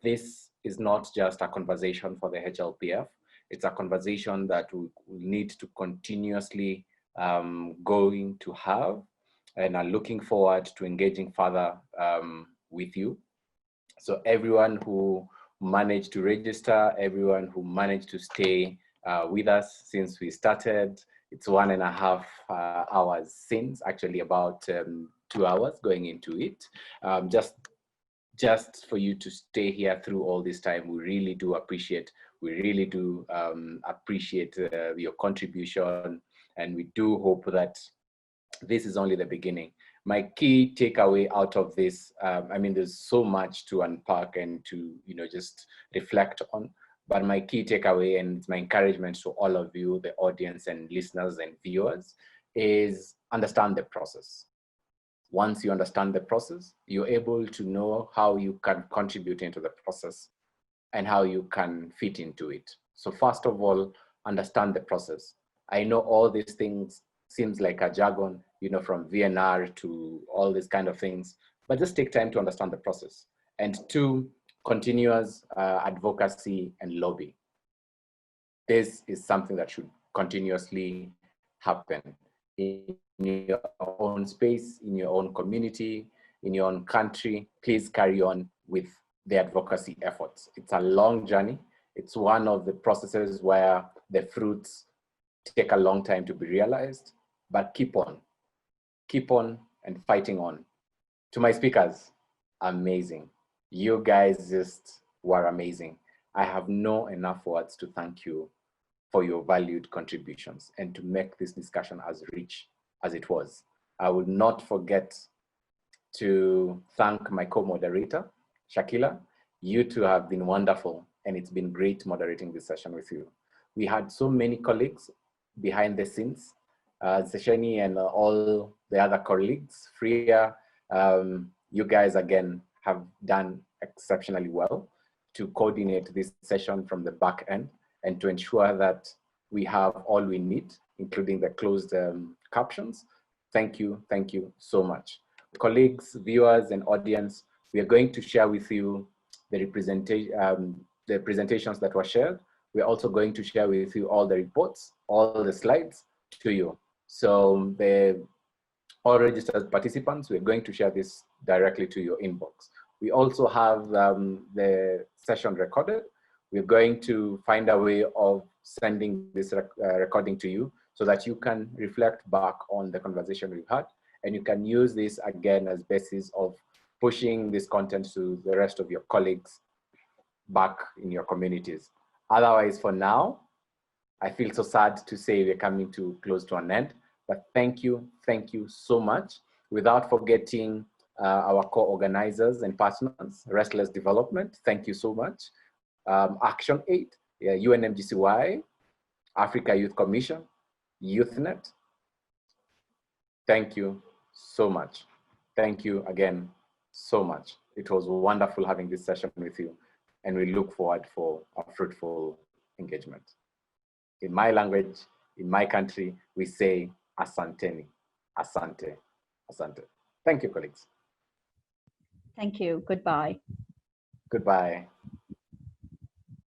this is not just a conversation for the HLPF. It's a conversation that we need to continuously going to have, and are looking forward to engaging further with you. So everyone who managed to register, everyone who managed to stay with us since we started, it's 1.5 hours since, actually about 2 hours going into it. Just for you to stay here through all this time, we really do appreciate. We really do appreciate your contribution, and we do hope that this is only the beginning. My key takeaway out of this, I mean, there's so much to unpack and to just reflect on, but my key takeaway and my encouragement to all of you, the audience and listeners and viewers, is understand the process. Once you understand the process, you're able to know how you can contribute into the process and how you can fit into it. So first of all, understand the process. I know all these things seems like a jargon, from VNR to all these kind of things, but just take time to understand the process. And 2, continuous advocacy and lobby. This is something that should continuously happen in your own space, in your own community, in your own country. Please carry on with the advocacy efforts. It's a long journey. It's one of the processes where the fruits take a long time to be realized, but keep on and fighting on. To my speakers, amazing. You guys just were amazing. I have no enough words to thank you for your valued contributions and to make this discussion as rich as it was. I will not forget to thank my co-moderator, Shakila. You two have been wonderful, and it's been great moderating this session with you. We had so many colleagues behind the scenes, Sesheni and all the other colleagues, Freya, you guys again have done exceptionally well to coordinate this session from the back end and to ensure that we have all we need, including the closed captions. Thank you so much. Colleagues, viewers, and audience, we are going to share with you the presentations that were shared. We're also going to share with you all the reports, all the slides to you. So all registered participants, we're going to share this directly to your inbox. We also have the session recorded. We're going to find a way of sending this recording to you so that you can reflect back on the conversation we've had, and you can use this again as basis of pushing this content to the rest of your colleagues back in your communities. Otherwise, for now, I feel so sad to say we're coming to close to an end, but thank you so much. Without forgetting our co-organizers and partners, Restless Development, thank you so much. ActionAid, UNMGCY, Africa Youth Commission, YouthNet, thank you so much. Thank you again so much. It was wonderful having this session with you, and we look forward for a fruitful engagement. In my language, in my country, we say asanteni, asante, asante. Thank you, colleagues. Thank you. Goodbye. Goodbye.